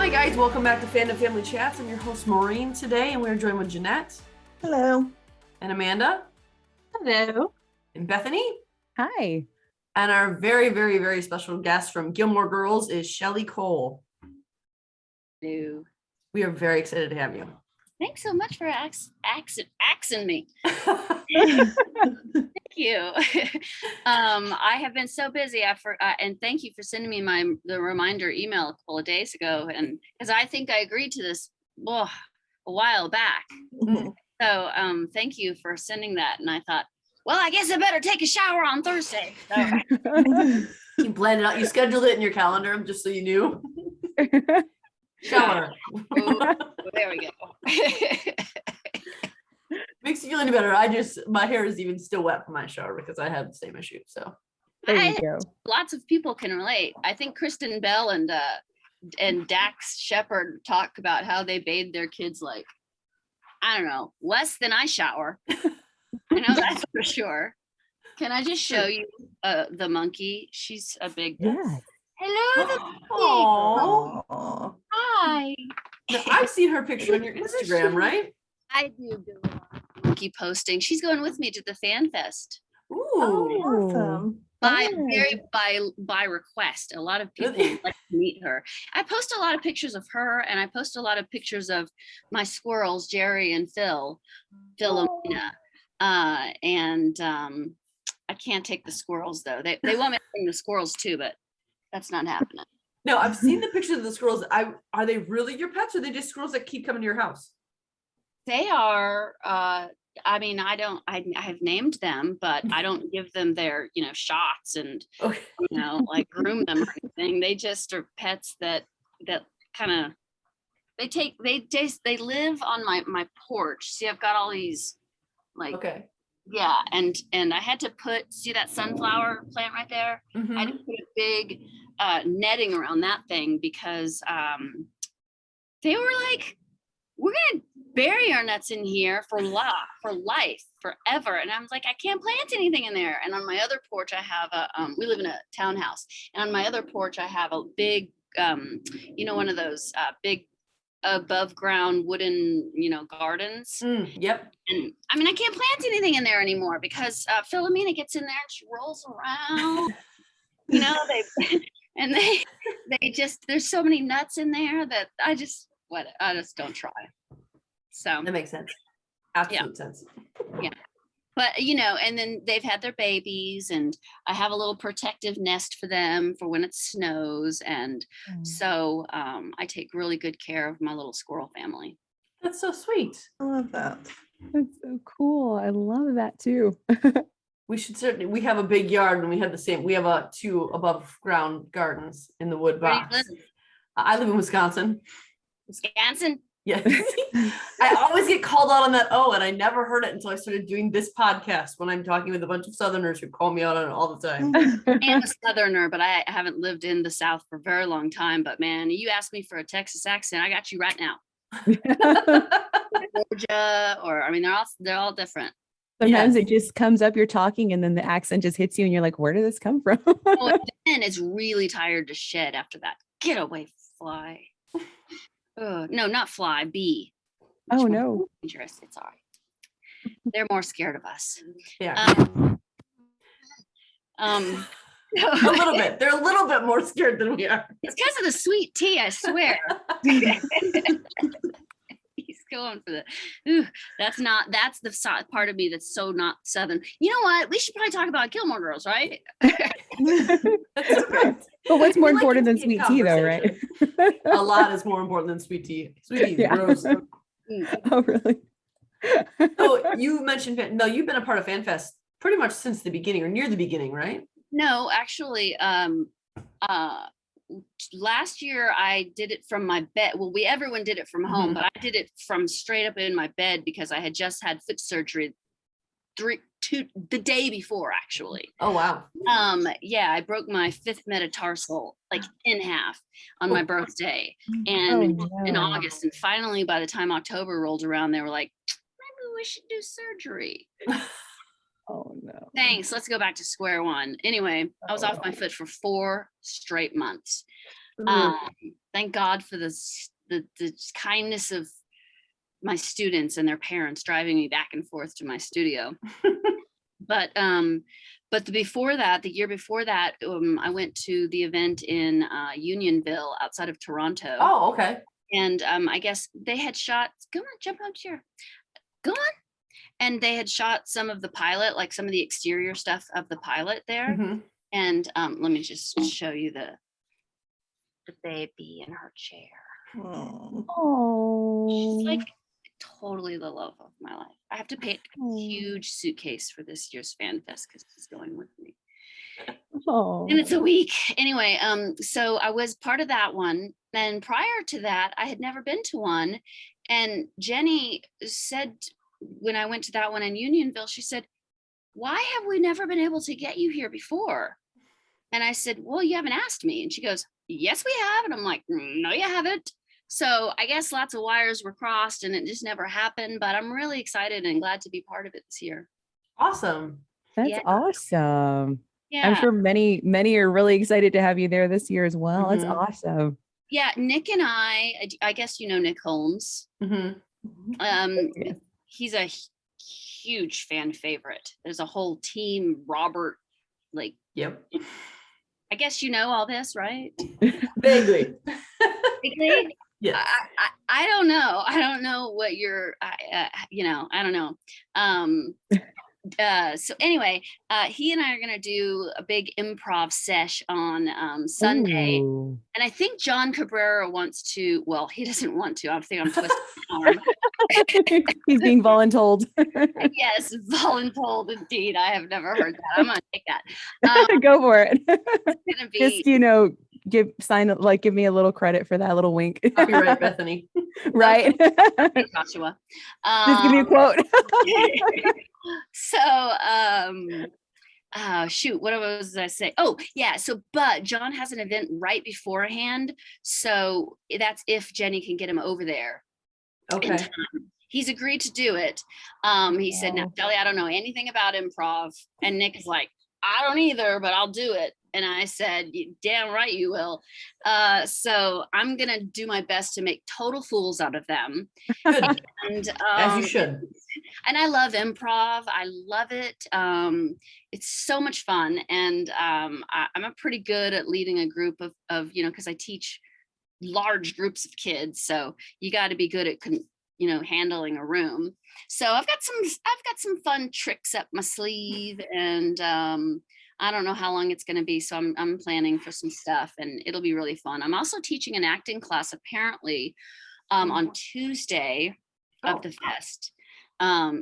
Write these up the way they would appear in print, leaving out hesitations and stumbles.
Hi guys, welcome back to Fandom Family Chats. I'm your host Maureen today, and we're joined with Jeanette. Hello. And Amanda. Hello. And Bethany. Hi. And our very, very, very special guest from Gilmore Girls is Shelly Cole. Hello. We are very excited to have you. Thanks so much for axing me. Thank you. I have been so busy. And thank you for sending me the reminder email a couple of days ago, and because I think I agreed to this a while back. So thank you for sending that. And I thought, well, I guess I better take a shower on Thursday. So. You planned it out. You scheduled it in your calendar, just so you knew. Shower. Oh, there we go. Makes you feel any better. My hair is even still wet from my shower because I had the same issue. So there you go. Lots of people can relate. I think Kristen Bell and Dax Shepard talk about how they bathe their kids like, I don't know, less than I shower. I know that's for sure. Can I just show you the monkey? She's a big. Yeah. Hello, the Aww. Hi. Now, I've seen her picture on your Instagram, right? I do monkey posting. She's going with me to the Fan Fest. Ooh. Awesome. By request. A lot of people would like to meet her. I post a lot of pictures of her, and I post a lot of pictures of my squirrels, Jerry and Philomena. And I can't take the squirrels though. They want me to bring the squirrels too, but that's not happening. No, I've seen the pictures of the squirrels. Are they really your pets, or are they just squirrels that keep coming to your house? They are. I mean, I have named them, but I don't give them their, shots and, like groom them or anything. They just are pets that kind of, they live on my porch. See, I've got all these okay. Yeah. And I had to see that sunflower plant right there. Mm-hmm. I had to put a big netting around that thing because they were like, we're going to bury our nuts in here for life, forever. And I was like, I can't plant anything in there. And on my other porch, I have we live in a townhouse. And on my other porch, I have a big, one of those big above ground wooden, gardens. Yep. And I mean, I can't plant anything in there anymore because Philomena gets in there and she rolls around. They just, there's so many nuts in there that I just don't try. So that makes sense. Absolute sense. Yeah. But, and then they've had their babies, and I have a little protective nest for them for when it snows. And so I take really good care of my little squirrel family. That's so sweet. I love that. That's so cool. I love that too. We have a big yard, and we have 2 above ground gardens in the wood box. Where do you live? I live in Wisconsin. Wisconsin? Yes. I always get called out on that. Oh, and I never heard it until I started doing this podcast when I'm talking with a bunch of Southerners who call me out on it all the time. I'm a Southerner, but I haven't lived in the South for a very long time. But man, you asked me for a Texas accent, I got you right now. Georgia, they're all different. Sometimes it just comes up, you're talking, and then the accent just hits you, and you're like, where did this come from? And it's really tired to shed after that. Get away, fly. No, not fly, bee. Oh no. Dangerous. It's all right. They're more scared of us. Yeah. A little bit. They're a little bit more scared than we are. It's because of the sweet tea, I swear. He's going for that's the part of me that's so not Southern. You know what? We should probably talk about Gilmore Girls, right? That's okay. But what's more important than sweet tea, though, right? A lot is more important than sweet tea. Sweet tea is gross. Oh, really? So you mentioned, you've been a part of FanFest pretty much since the beginning, or near the beginning, right? No, actually, last year I did it from my bed. Well, everyone did it from home, but I did it from straight up in my bed because I had just had foot surgery the day before, actually. Oh wow. I broke my 5th metatarsal in half on my birthday and in August, and finally by the time October rolled around, they were like, maybe we should do surgery. Oh no. Thanks. Let's go back to square one. Anyway, I was off my foot for 4 straight months. thank God for the kindness of my students and their parents driving me back and forth to my studio. But the year before that, I went to the event in Unionville outside of Toronto. Oh, okay. And I guess they had shot, come on, jump on here. Go on. And they had shot some of the pilot, like some of the exterior stuff of the pilot there. Mhm. And let me just show you the baby in her chair. Oh. She's Oh, like totally the love of my life. I have to pack a huge suitcase for this year's Fan Fest because she's going with me. oh. And it's a week. Anyway, so I was part of that one. And prior to that, I had never been to one. And Jenny said when I went to that one in Unionville, she said, "Why have we never been able to get you here before?" And I said, "Well, you haven't asked me." And she goes, "Yes, we have." And I'm like, "No, you haven't." So I guess lots of wires were crossed and it just never happened, but I'm really excited and glad to be part of it this year. Awesome. That's Yeah. awesome. Yeah. I'm sure many are really excited to have you there this year as well. That's Mhm. awesome. Yeah. Nick and I guess you know Nick Holmes. Mhm. Yes. He's a huge fan favorite. There's a whole team, Robert, like, Yep. I guess you know all this, right? Vaguely. Vaguely? Yes. I don't know. I don't know what you're, I don't know. So anyway, he and I are gonna do a big improv sesh on Sunday. Ooh. And I think John Cabrera wants to, well, he doesn't want to. I think I'm twisting his arm. He's being voluntold. Yes, voluntold indeed. I have never heard that. I'm gonna take that. Go for it. It's gonna be Give me a little credit for that little wink. Copyright Bethany. Right. Joshua. Just give me a quote. So shoot, what was I say? Oh yeah, but John has an event right beforehand, so that's if Jenny can get him over there in Okay. time. He's agreed to do it. He said, "Now, Shelly, I don't know anything about improv," and Nick is like, "I don't either, but I'll do it." And I said, "Damn right you will." So I'm gonna do my best to make total fools out of them. Good. And As you should. and I love improv. I love it. It's so much fun. And I'm a pretty good at leading a group of because I teach large groups of kids. So you got to be good at handling a room. So I've got some fun tricks up my sleeve, and I don't know how long it's going to be. So I'm planning for some stuff, and it'll be really fun. I'm also teaching an acting class apparently on Tuesday of the fest.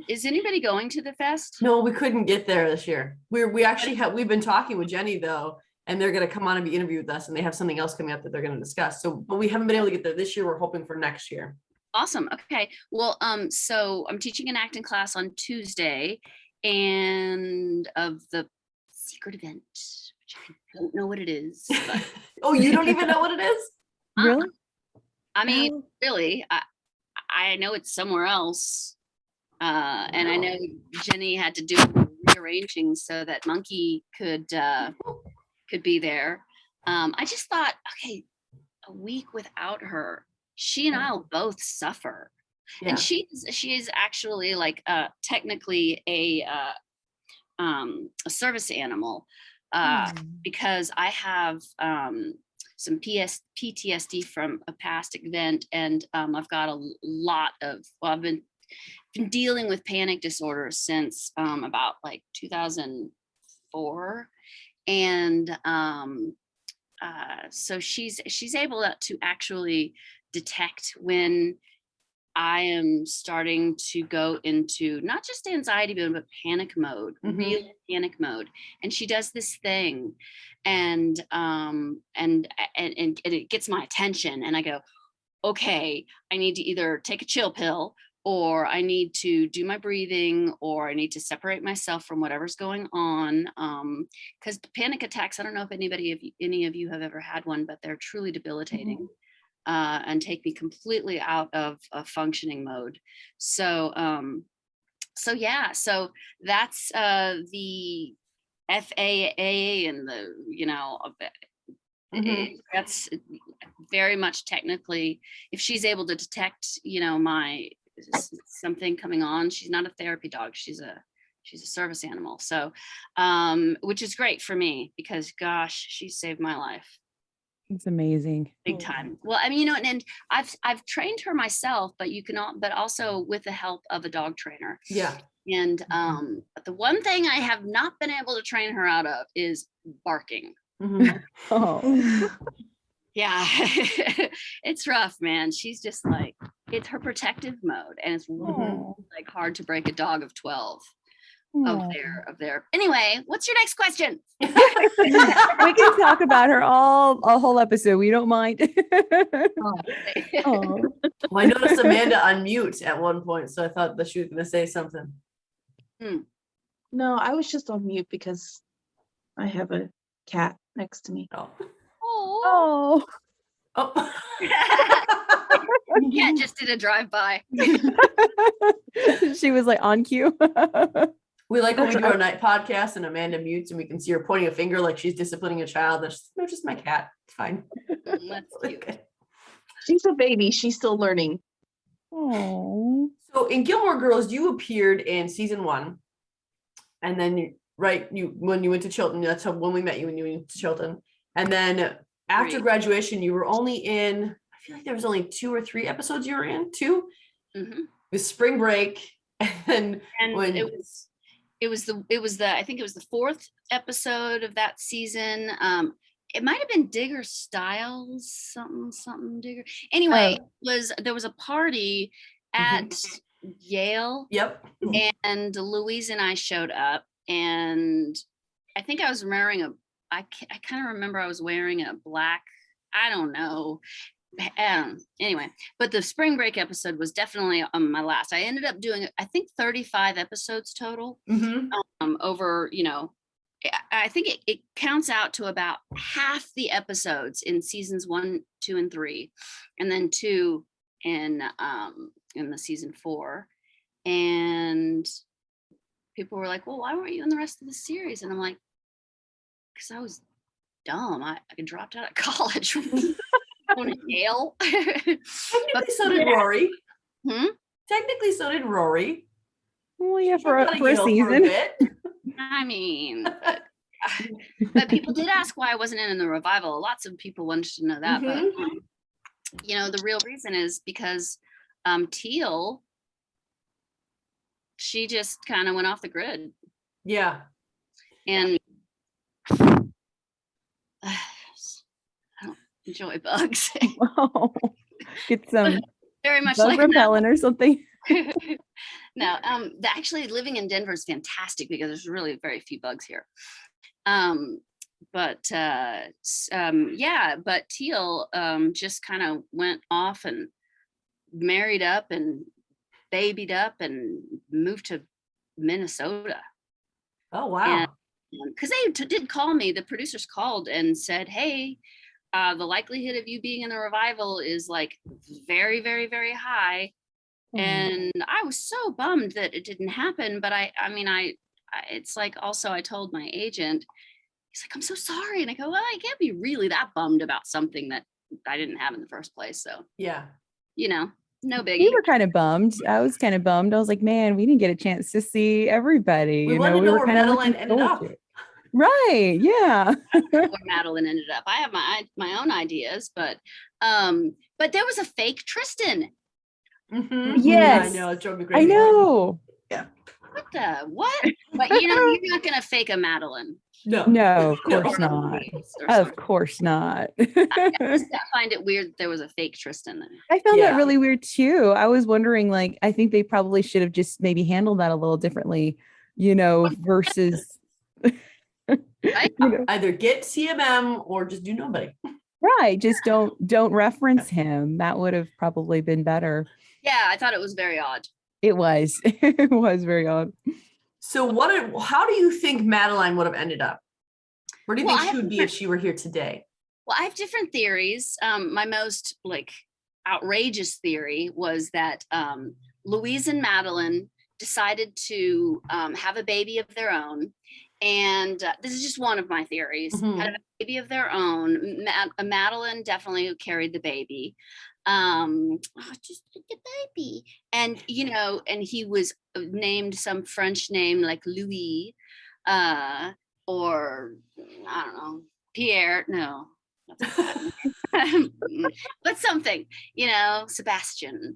Is anybody going to the fest? No, we couldn't get there this year. We've been talking with Jenny though, and they're going to come on and be interviewed with us, and they have something else coming up that they're going to discuss. So, but we haven't been able to get there this year. We're hoping for next year. Awesome. Okay. Well, so I'm teaching an acting class on Tuesday, and of the secret event, which I don't know what it is. But Oh, you don't even know what it is? Really? I mean, really, I know it's somewhere else. And I know Jenny had to do rearranging so that Monkey could be there. I just thought, okay, a week without her, she and I'll both suffer. Yeah. And she is actually like technically a service animal because I have some PTSD from a past event, and I've got a lot of. Well, I've been dealing with panic disorders since about like 2004, and so she's able to actually detect when I am starting to go into not just anxiety mode, but panic mode, real panic mode. And she does this thing, and it gets my attention, and I go, okay, I need to either take a chill pill, or I need to do my breathing, or I need to separate myself from whatever's going on. Because panic attacks, I don't know if any of you have ever had one, but they're truly debilitating. And take me completely out of a functioning mode. So yeah, so that's the FAA and the That's very much technically, if she's able to detect, my something coming on, she's not a therapy dog. She's a service animal. So, which is great for me because gosh, she saved my life. It's amazing. Big time. Well, I mean, and I've trained her myself, but but also with the help of a dog trainer. Yeah. And but the one thing I have not been able to train her out of is barking. Oh, Yeah, it's rough, man. She's just like, it's her protective mode, and it's like hard to break a dog of 12 of their. Anyway, what's your next question? We can talk about her a whole episode. We don't mind. Well, I noticed Amanda unmute at one point, so I thought that she was going to say something. No, I was just on mute because I have a cat next to me. Oh. Yeah, just did a drive-by. She was like on cue. We like when we do our night podcast and Amanda mutes and we can see her pointing a finger like she's disciplining a child. And she's, no, just my cat. It's fine. That's cute. Okay. She's a baby. She's still learning. Oh. So in Gilmore Girls, you appeared in season 1. And then when you went to Chilton, that's how when we met you when you went to Chilton. And then after graduation, you were only in, I feel like there was only 2 or 3 episodes you were in, 2. With spring break. And when it was the I think it was the 4th episode of that season. It might have been Digger Styles, something Digger. Anyway, there was a party at Yale. Yep. And Louise and I showed up, and I think I was wearing I kind of remember I was wearing a black, I don't know. Anyway, but the spring break episode was definitely my last. I ended up doing, I think, 35 episodes total. Over, I think it counts out to about half the episodes in seasons 1, 2, and 3, and then 2 in the season 4. And people were like, well, why weren't you in the rest of the series? And I'm like, because I was dumb. I dropped out of college. Going to Yale. Technically, so did Rory. Technically, so did Rory. Well, yeah, for a season. I mean, but people did ask why I wasn't in the revival. Lots of people wanted to know that. But the real reason is because Teal, she just kind of went off the grid. Yeah. And enjoy bugs. Oh, get some very much bug like repellent or something. No, actually living in Denver is fantastic because there's really very few bugs here. But Teal just kind of went off and married up and babied up and moved to Minnesota. Oh wow! Because they did call me. The producers called and said, "Hey, the likelihood of you being in the revival is like very, very, very high." And I was so bummed that it didn't happen. But I it's like, also I told my agent, he's like, I'm so sorry. And I go, well, I can't be really that bummed about something that I didn't have in the first place. So yeah, no biggie. We were kind of bummed. I was kind of bummed. I was like, man, we didn't get a chance to see everybody. We wanted to know were where kind of Madeline ended up. Right. Yeah. Where Madeline ended up. I have my own ideas, but there was a fake Tristan. Yes. I know. It drove me crazy. I know. Yeah. What? But you're not gonna fake a Madeline. No, of course not. Of course not. I find it weird that there was a fake Tristan there. I found that really weird too. I was wondering, like, I think they probably should have just maybe handled that a little differently, versus either get CMM or just do nobody. Right. Just don't reference him. That would have probably been better. Yeah, I thought it was very odd. It was. It was very odd. So how do you think Madeline would have ended up? Where do you think she would be if she were here today? Well, I have different theories. My most outrageous theory was that Louise and Madeline decided to have a baby of their own, And this is just one of my theories. Mhm. Had a baby of their own. Madeline definitely carried the baby. Just the baby. And, and he was named some French name like Louis, or I don't know, Pierre. No. But something, Sebastian.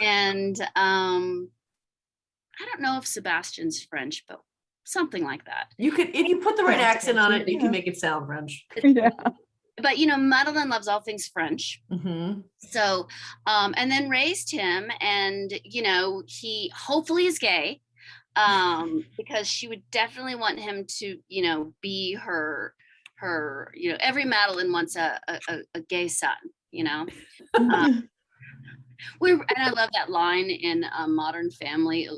And I don't know if Sebastian's French, but something like that. You could, if you put the right Sounds accent on fancy, it, you yeah. can make it sound French. Yeah. But Madeline loves all things French. Mm-hmm. So, and then raised him, and he hopefully is gay, because she would definitely want him to, be her, every Madeline wants a gay son, and I love that line in Modern Family.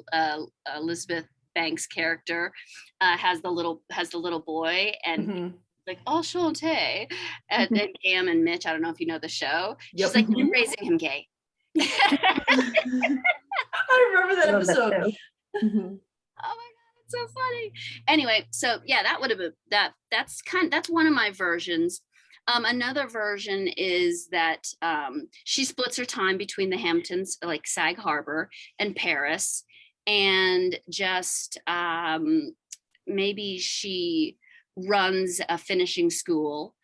Elizabeth Banks' character has the little boy, and Mm-hmm. like enchanté, and Cam and Mitch. I don't know if you know the show. Yep. She's like, "You're raising him gay." I remember that Love that episode. show. Mhm. Oh my god, it's so funny. Anyway, so yeah, that would have been that's one of my versions. Another version is that she splits her time between the Hamptons, like Sag Harbor and Paris, and just maybe she runs a finishing school.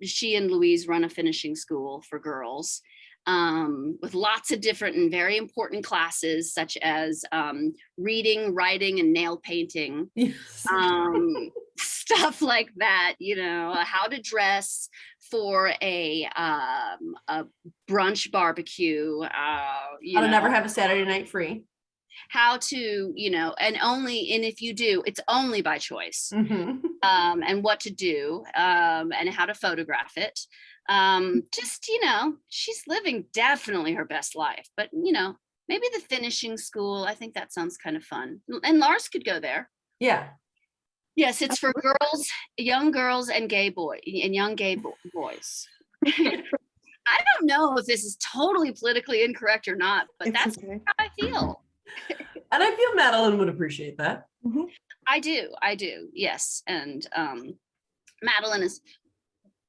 She and Louise run a finishing school for girls, with lots of different and very important classes, such as reading, writing, and nail painting. Yes. Stuff like that, how to dress for a brunch barbecue, How to never have a Saturday night free. how to, and if you do, it's only by choice. Mm-hmm. And what to do, and how to photograph it. Just, she's living definitely her best life, but maybe the finishing school, I think that sounds kind of fun. And Lars could go there. Yeah. Yes, it's for girls, young girls and young gay boys. I don't know if this is totally politically incorrect or not, but It's that's okay. how I feel. And I feel Madeline would appreciate that. I do, yes. And Madeline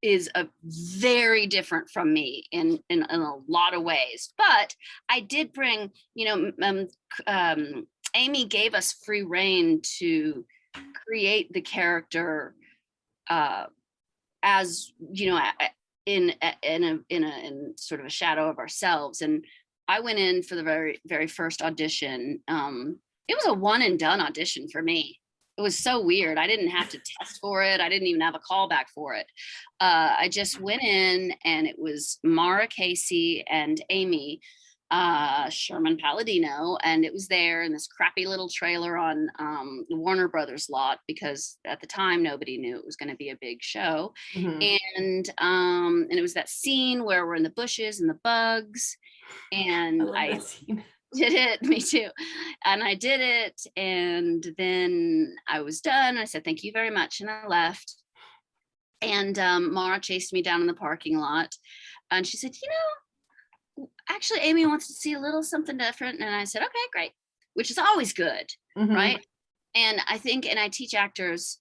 is a very different from me in a lot of ways, but I did bring, Amy gave us free rein to create the character as in sort of a shadow of ourselves. And I went in for the very, very first audition. It was a one and done audition for me. It was so weird. I didn't have to test for it. I didn't even have a callback for it. I just went in, and it was Mara Casey and Amy Sherman Palladino, and it was there in this crappy little trailer on the Warner Brothers lot, because at the time nobody knew it was going to be a big show. Mhm. And it was that scene where we're in the bushes and the bugs, and love that scene. did it. Me too. And I did it, and then I was done. I said thank you very much, and I left. And Mara chased me down in the parking lot, and she said, actually, Amy wants to see a little something different. And I said, okay, great, which is always good, Mhm. right? And I think, and I teach actors,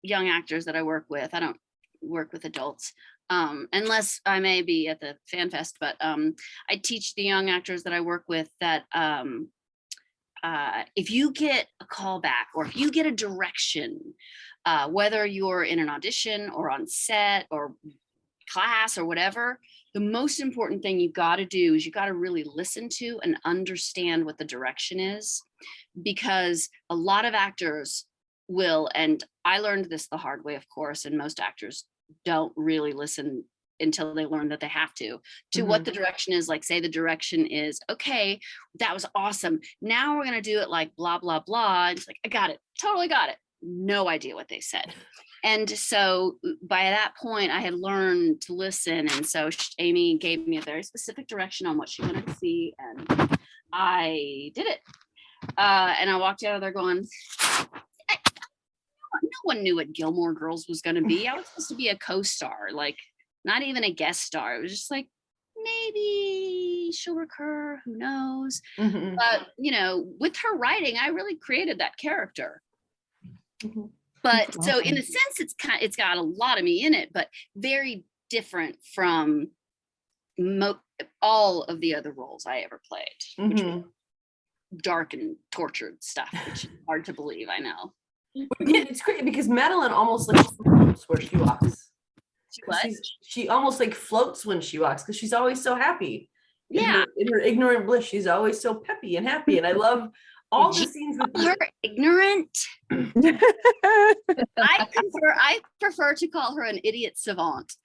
young actors that I work with. I don't work with adults, unless I may be at the Fan Fest, but I teach the young actors that I work with that if you get a call back, or if you get a direction, whether you're in an audition or on set or class or whatever, the most important thing you got to do is you got to really listen to and understand what the direction is, because a lot of actors will, and I learned this the hard way, of course, and most actors don't really listen until they learn that they have to what the direction is. Like, say the direction is, okay, that was awesome, now we're going to do it like blah blah blah, and it's like, I got it, totally got it, no idea what they said. And so by that point I had learned to listen, and so Amy gave me a very specific direction on what she wanted to see, and I did it. And I walked out of there going, no one knew what Gilmore Girls was going to be. I was supposed to be a co-star, like not even a guest star. It was just like, maybe she'll recur, who knows. Mhm. But with her writing, I really created that character. Mhm. But That's so in awesome. a sense, it's got a lot of me in it, but very different from all of the other roles I ever played, which were Mhm. dark and tortured stuff, which is hard to believe. I know. Yeah, it's great because Madeline almost like floats where she walks. What? She almost like floats when she walks because she's always so happy. Yeah. In her ignorant bliss, she's always so peppy and happy. And I love all the You scenes with call her ignorant. I prefer to call her an idiot savant.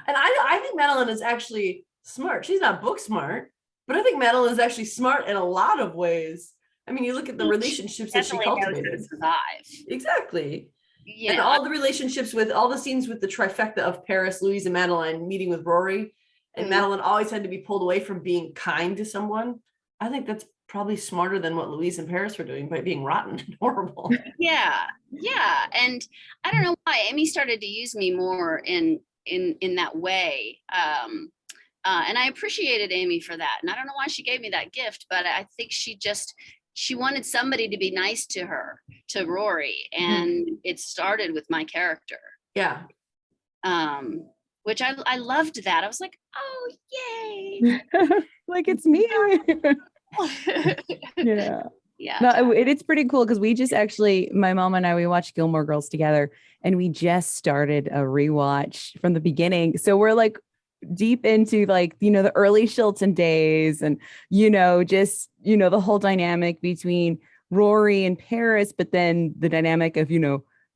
And I think Madeline is actually smart. She's not book smart, but I think Madeline is actually smart in a lot of ways. I mean, you look at the relationships that she Definitely knows how to cultivated. survive. Exactly. And Yeah. all the relationships with all the scenes with the trifecta of Paris, Louise, and Madeline meeting with Rory. And Mhm. Madeline always had to be pulled away from being kind to someone. I think that's probably smarter than what Louise and Paris were doing by being rotten and horrible. Yeah. And I don't know why Amy started to use me more in that way. And I appreciated Amy for that. And I don't know why she gave me that gift, but I think she wanted somebody to be nice to her, to Rory. And it started with my character. Yeah. Which I loved that. I was like, oh, yay. Like it's me. Yeah. Yeah. No, it's pretty cool because we just actually, my mom and I, we watched Gilmore Girls together, and we just started a rewatch from the beginning. So we're like deep into like, the early Shilton days, and, just, the whole dynamic between Rory and Paris, but then the dynamic of,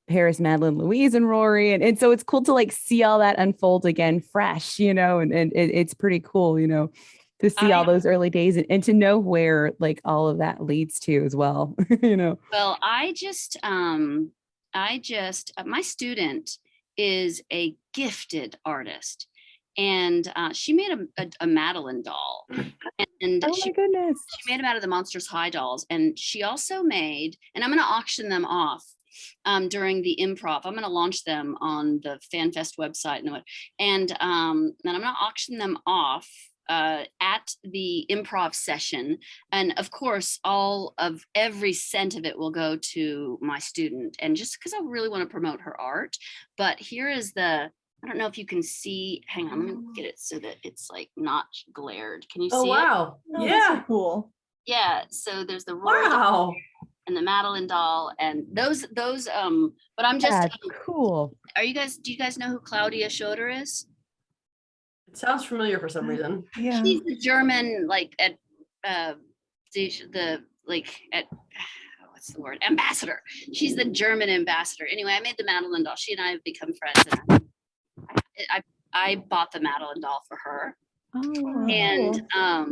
Paris, Madeline, Louise, and Rory. And so it's cool to like see all that unfold again fresh, and it's pretty cool, to see all those early days and to know where like all of that leads to as well. Well, my student is a gifted artist, and she made a Madeline doll, and Oh my goodness. she made them out of the Monsters High dolls, and she also made, and I'm going to auction them off during the improv. I'm going to launch them on the FanFest website, and then I'm going to auction them off at the improv session. And of course, every cent of it will go to my student. And just because I really want to promote her art. But here is I don't know if you can see, hang on, let me get it so that it's like not glared. Can you see it? Wow. Oh, that's so Yeah. cool. Yeah, so there's the Rory doll Wow. and the Madeline doll, and those but I'm just That's cool. do you guys know who Claudia Schroeder is? It sounds familiar for some reason. Yeah. She's the German, like at the like at what's the word, ambassador. She's the German ambassador. Anyway, I made the Madeline doll. She and I have become friends, and I bought the Madeline doll for her. Oh, wow.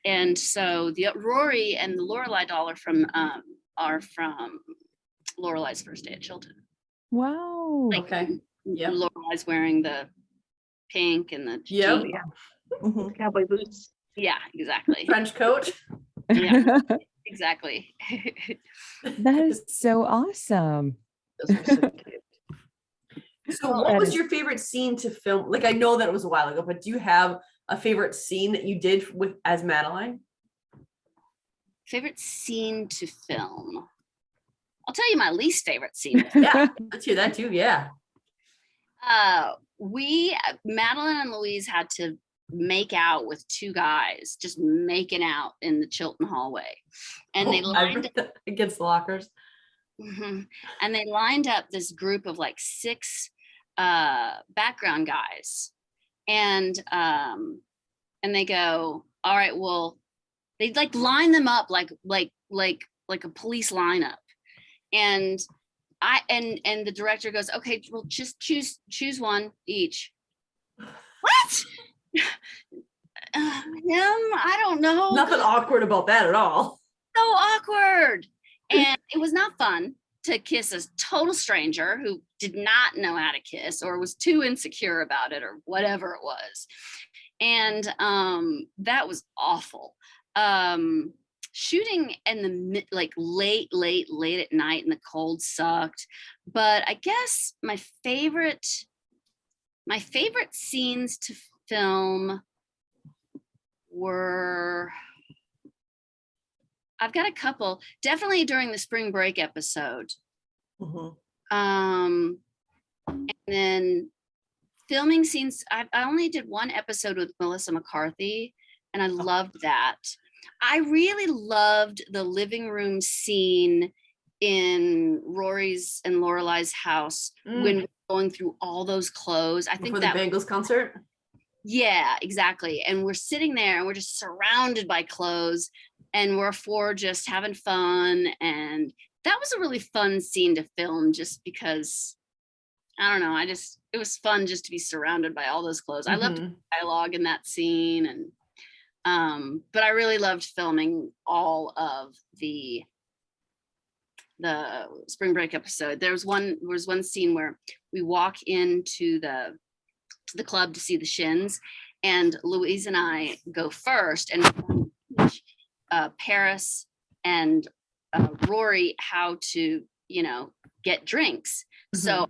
And so the Rory and the Lorelei doll are from Lorelei's first day at Chilton. Wow. Like, Okay. Yep. Lorelei's wearing the pink and the Yep. jeans. Mhm. Cowboy boots. Yeah, exactly. Trench coat. Yeah, exactly. That is so awesome. Those are so cute. So what That was is- your favorite scene to film? Like, I know that it was a while ago, but do you have a favorite scene that you did as Madeline? Favorite scene to film? I'll tell you my least favorite scene. Yeah, let's hear that too. Yeah. Madeline and Louise had to make out with two guys, just making out in the Chilton hallway. And they lined up against the lockers. Mhm. And they lined up this group of like 6 background guys. And they go, all right, well, they like line them up like a police lineup. And the director goes, okay, well, just choose one each. What? I don't know. Nothing awkward about that at all. So awkward. And it was not fun to kiss a total stranger who did not know how to kiss or was too insecure about it or whatever it was. And that was awful. Shooting in the like late at night and the cold sucked. But I guess my favorite scenes to film were, I've got a couple, definitely during the spring break episode. Mhm. And then filming scenes, I only did one episode with Melissa McCarthy, and I loved that. I really loved the living room scene in Rory's and Lorelai's house when we're going through all those clothes. I think Before that the Bengals concert. yeah, exactly. And we're sitting there and we're just surrounded by clothes, and we're four just having fun. And that was a really fun scene to film, just because I don't know, it was fun just to be surrounded by all those clothes. I loved Mhm. dialogue in that scene, and but I really loved filming all of the spring break episode. There was one scene where we walk into the club to see the Shins, and Louise and I go first and teach Paris and Rory how to, get drinks. So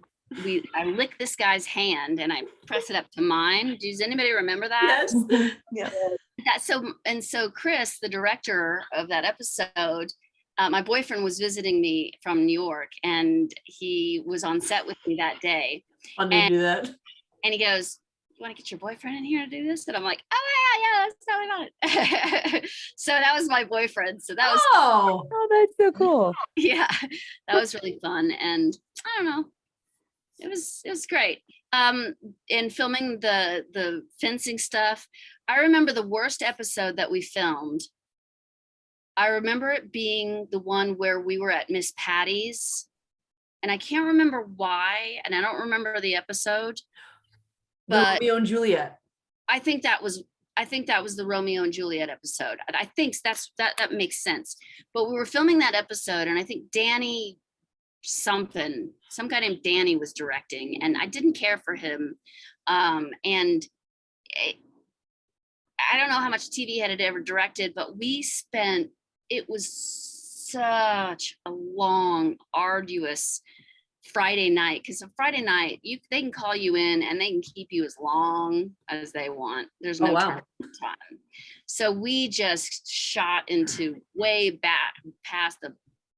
I lick this guy's hand and I press it up to mine. Does anybody remember that? Yes. Yeah. So Chris, the director of that episode, my boyfriend was visiting me from New York, and he was on set with me that day. Fun to do that. And he goes, "You want to get your boyfriend in here to do this?" And I'm like, "Oh yeah, that's totally fun." So that was my boyfriend. So that was Oh, that's so cool. yeah, that was really fun. And I don't know, it was great. In filming the fencing stuff, I remember the worst episode that we filmed. I remember it being the one where we were at Miss Patty's, and I can't remember why, and I don't remember the episode, the but Romeo and Juliet. I think that was the Romeo and Juliet episode. And I think that makes sense. But we were filming that episode, and I think Danny some guy named Danny was directing, and I didn't care for him. And I don't know how much TV had ever directed, but it was such a long, arduous Friday night, because on Friday night they can call you in and they can keep you as long as they want. There's no time. So we just shot into way back past the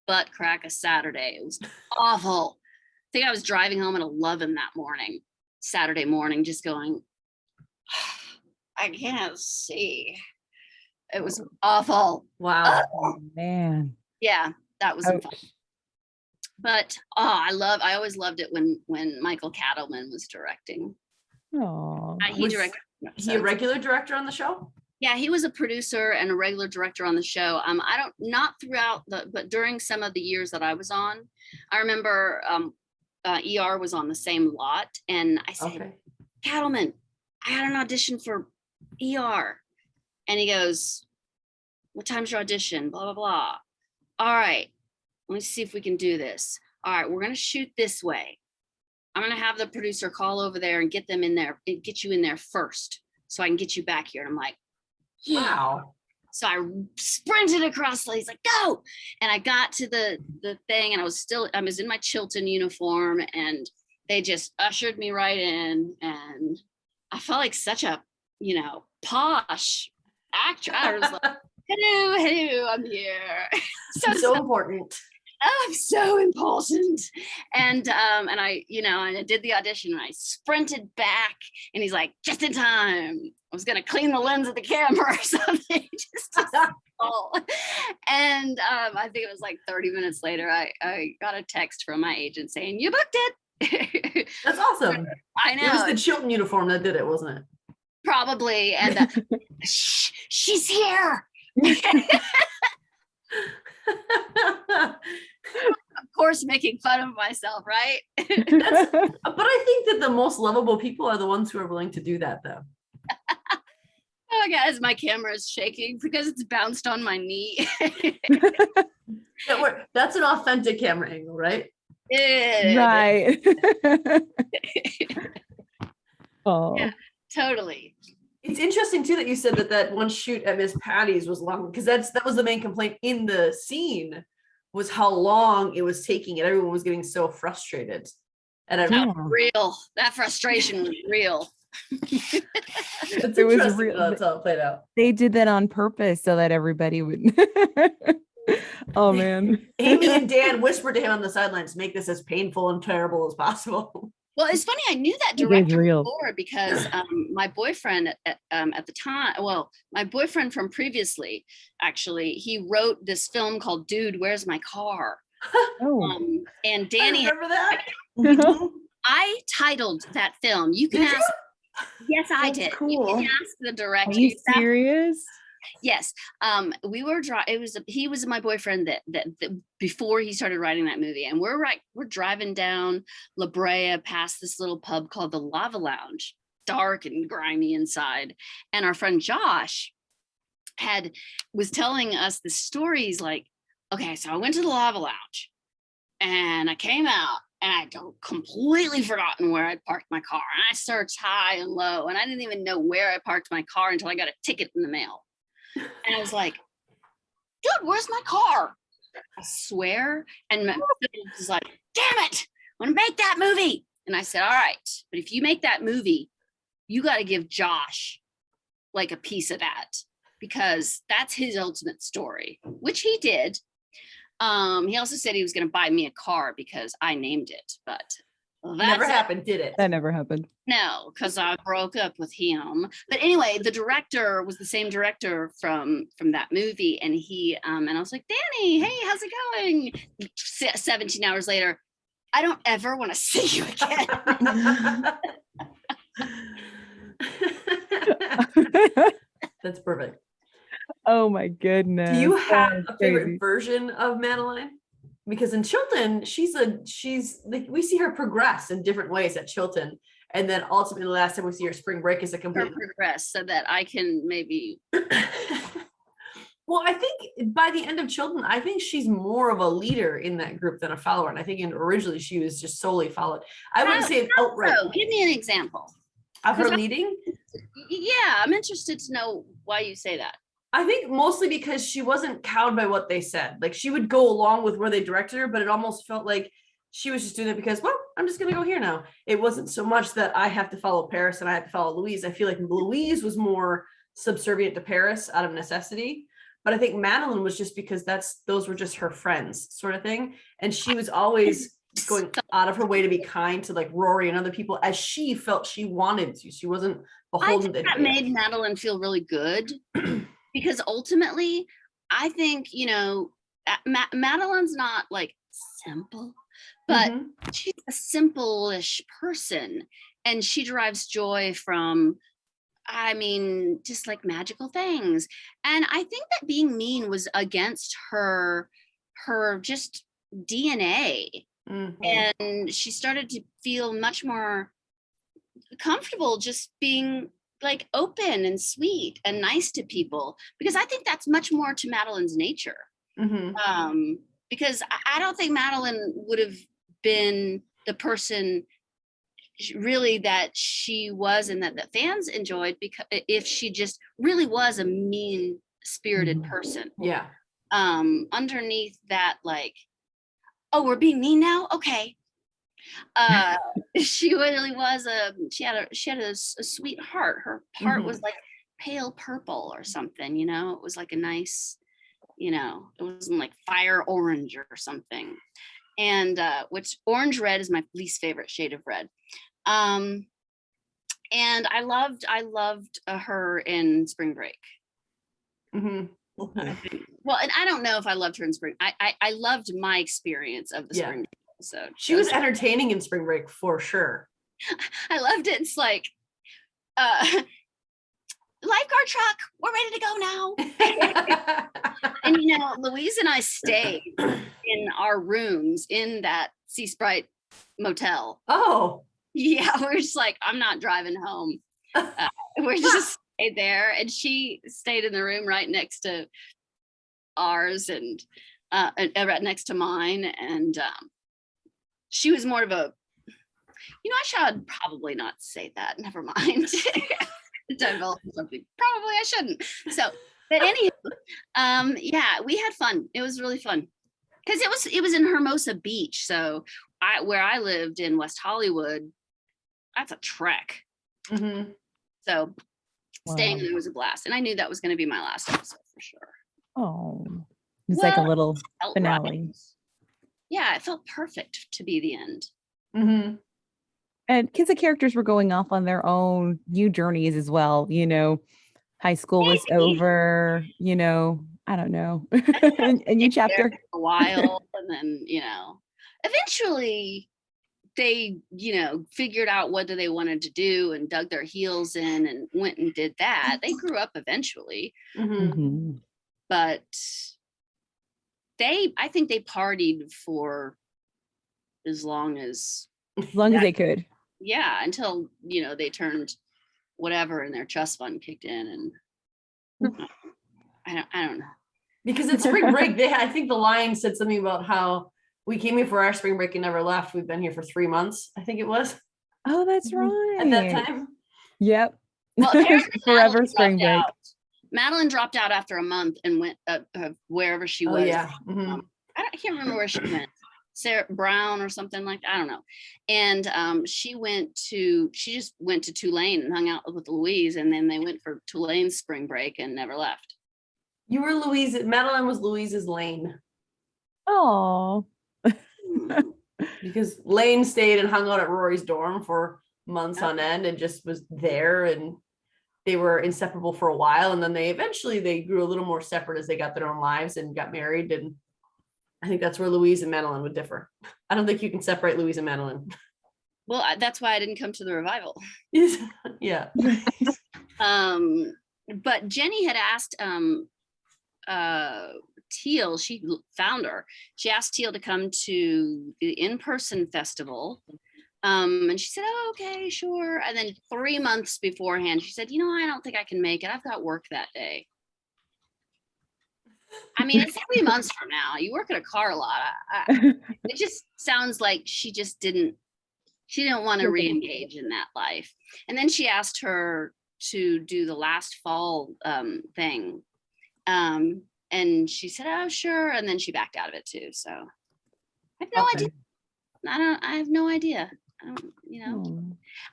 butt crack of Saturday. It was awful. I think I was driving home at 11 that morning, Saturday morning, just going, I can't see. It was awful. Wow. Oh, man. Yeah, that was fun. But I always loved it when Michael Cattleman was directing. Oh, He directed. Is he a regular director on the show? Yeah, he was a producer and a regular director on the show. Not throughout but during some of the years that I was on. I remember ER was on the same lot, and I said, Cattleman, I had an audition for ER. And he goes, "What time's your audition? Blah, blah, blah. All right, let me see if we can do this. All right, we're going to shoot this way. I'm going to have the producer call over there and get them in there, and get you in there first so I can get you back here." And I'm like, yeah. Wow. So I sprinted across. He's like, "Go." And I got to the thing, and I was in my Chilton uniform, and they just ushered me right in. And I felt like such a, posh actor. I was like, hello, I'm here. So important. I'm so important. And I did the audition, and I sprinted back, and he's like, "Just in time." I was gonna clean the lens of the camera or something. And I think it was like 30 minutes later, I got a text from my agent saying, "You booked it." That's awesome. I know. It was the Chilton uniform that did it, wasn't it? Probably. And she's here. Of course, making fun of myself, right? But I think that the most lovable people are the ones who are willing to do that, though. Oh, guys, my camera is shaking because it's bounced on my knee. That's an authentic camera angle, right? Right. Oh, yeah, totally. It's interesting too that you said that one shoot at Miss Patty's was long, because that was the main complaint in the scene, was how long it was taking, and everyone was getting so frustrated. And real. That frustration was real. It was real. That's how it played out. They did that on purpose so that everybody would. Oh man. Amy and Dan whispered to him on the sidelines, make this as painful and terrible as possible. Well, it's funny. I knew that It is director real. before because my boyfriend at the time, well, my boyfriend from previously, actually, he wrote this film called "Dude, Where's My Car?" Oh. And I Danny, remember that. I titled that film. You can Did you? ask. Yes, I That's did. cool. You can ask the Are director. you serious? Yes. We were he was my boyfriend that before he started writing that movie. And we're driving down La Brea past this little pub called the Lava Lounge, dark and grimy inside. And our friend Josh was telling us the stories like, okay, so I went to the Lava Lounge and I came out and I completely forgotten where I parked my car. And I searched high and low and I didn't even know where I parked my car until I got a ticket in the mail. And I was like, dude, where's my car? I swear. And my was like, damn it, I want to make that movie. And I said, all right, but if you make that movie, you got to give Josh like a piece of that because that's his ultimate story, which he did. He also said he was going to buy me a car because I named it, but Never happened, did it? That never happened. No, because I broke up with him. But anyway, the director was the same director from that movie, and he and I was like, Danny, hey, how's it going? 17 hours later, I don't ever want to see you again. That's perfect. Oh my goodness. Do you have That is a favorite crazy. version of Madeline? Because in Chilton, she's like we see her progress in different ways at Chilton, and then ultimately the last time we see her spring break is a complete Progress so that I can maybe. Well, I think by the end of Chilton, I think she's more of a leader in that group than a follower. And I think originally she was just solely followed. I wouldn't say outright. So give me an example Of her 'Cause leading? Yeah, I'm interested to know why you say that. I think mostly because she wasn't cowed by what they said. Like she would go along with where they directed her, but it almost felt like she was just doing it because, well, I'm just going to go here now. It wasn't so much that I have to follow Paris and I have to follow Louise. I feel like Louise was more subservient to Paris out of necessity. But I think Madeline was just because those were just her friends sort of thing. And she was always going out of her way to be kind to like Rory and other people as she felt she wanted to. She wasn't I beholden think to that anybody. made Madeline feel really good because ultimately, I think, Madeline's not like simple, but Mhm. she's a simple-ish person and she derives joy from, just like magical things. And I think that being mean was against her just DNA. Mhm. And she started to feel much more comfortable just being like open and sweet and nice to people because I think that's much more to Madeline's nature. Mhm. Because I don't think Madeline would have been the person really that she was and that the fans enjoyed because if she just really was a mean spirited person Yeah. underneath that, like, oh, we're being mean now, okay. She really was she had a sweet heart. Her heart was like pale purple or something, it was like a nice, it wasn't like fire orange or something. And which orange red is my least favorite shade of red. And I loved her in Spring Break. Mhm. Well, and I don't know if I loved her in Spring. I loved my experience of the Spring Break episode. She was entertaining in Spring Break for sure. I loved it. It's like, lifeguard truck, we're ready to go now. And Louise and I stayed in our rooms in that Sea Sprite motel. Oh. Yeah, we're just like, I'm not driving home. We're just stayed there, and she stayed in the room right next to ours and right next to mine. And she was more of a, I should probably not say that. Never mind. Develop something. Probably I shouldn't. So, but anyway, yeah, we had fun. It was really fun because it was in Hermosa Beach. So where I lived in West Hollywood, that's a trek. So staying there was a blast, and I knew that was going to be my last episode for sure. Oh, It's like a Well, little felt finale. right. Yeah, it felt perfect to be the end. Mhm. And kids, the characters were going off on their own new journeys as well. High school was Maybe. over, I don't know. There A new chapter. for a while, and then eventually they figured out what they wanted to do and dug their heels in and went and did that. They grew up eventually, Mhm. Mhm. but I think they partied for as long as As long as they could. until they turned whatever and their trust fund kicked in, and I don't know. Because it's spring break, I think the line said something about how we came here for our spring break and never left. We've been here for 3 months, I think it was, Oh, that's Mhm. at that right. time. Yep. Well, apparently Forever Madeline spring dropped break. out. Madeline dropped out after a month and went wherever she Oh was. yeah. Mhm. I can't remember where she went. Sarah Brown or something like that. I don't know. And she just went to Tulane and hung out with Louise, and then they went for Tulane's spring break and never left. You were Madeline was Louise's Lane, Oh. because Lane stayed and hung out at Rory's dorm for months on end and just was there, and they were inseparable for a while, and then they grew a little more separate as they got their own lives and got married. And I think that's where Louise and Madeline would differ. I don't think you can separate Louise and Madeline. Well, that's why I didn't come to the revival. Yeah. But Jenny had asked Teal, she asked Teal to come to the in-person festival. And she said, oh, okay, sure. And then 3 months beforehand, she said, I don't think I can make it. I've got work that day. I mean, it's 3 months from now. You work at a car lot. It just sounds like she didn't want to re-engage in that life. And then she asked her to do the last fall thing. And she said, oh, sure. And then she backed out of it too. So I have no idea. I have no idea.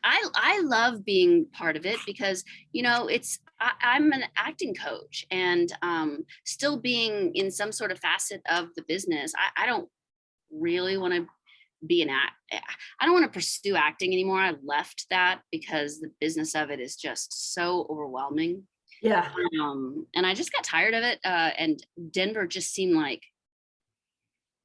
I love being part of it because, I'm an acting coach, and still being in some sort of facet of the business. I don't really want to I don't want to pursue acting anymore. I left that because the business of it is just so overwhelming. Yeah. And I just got tired of it. And Denver just seemed like,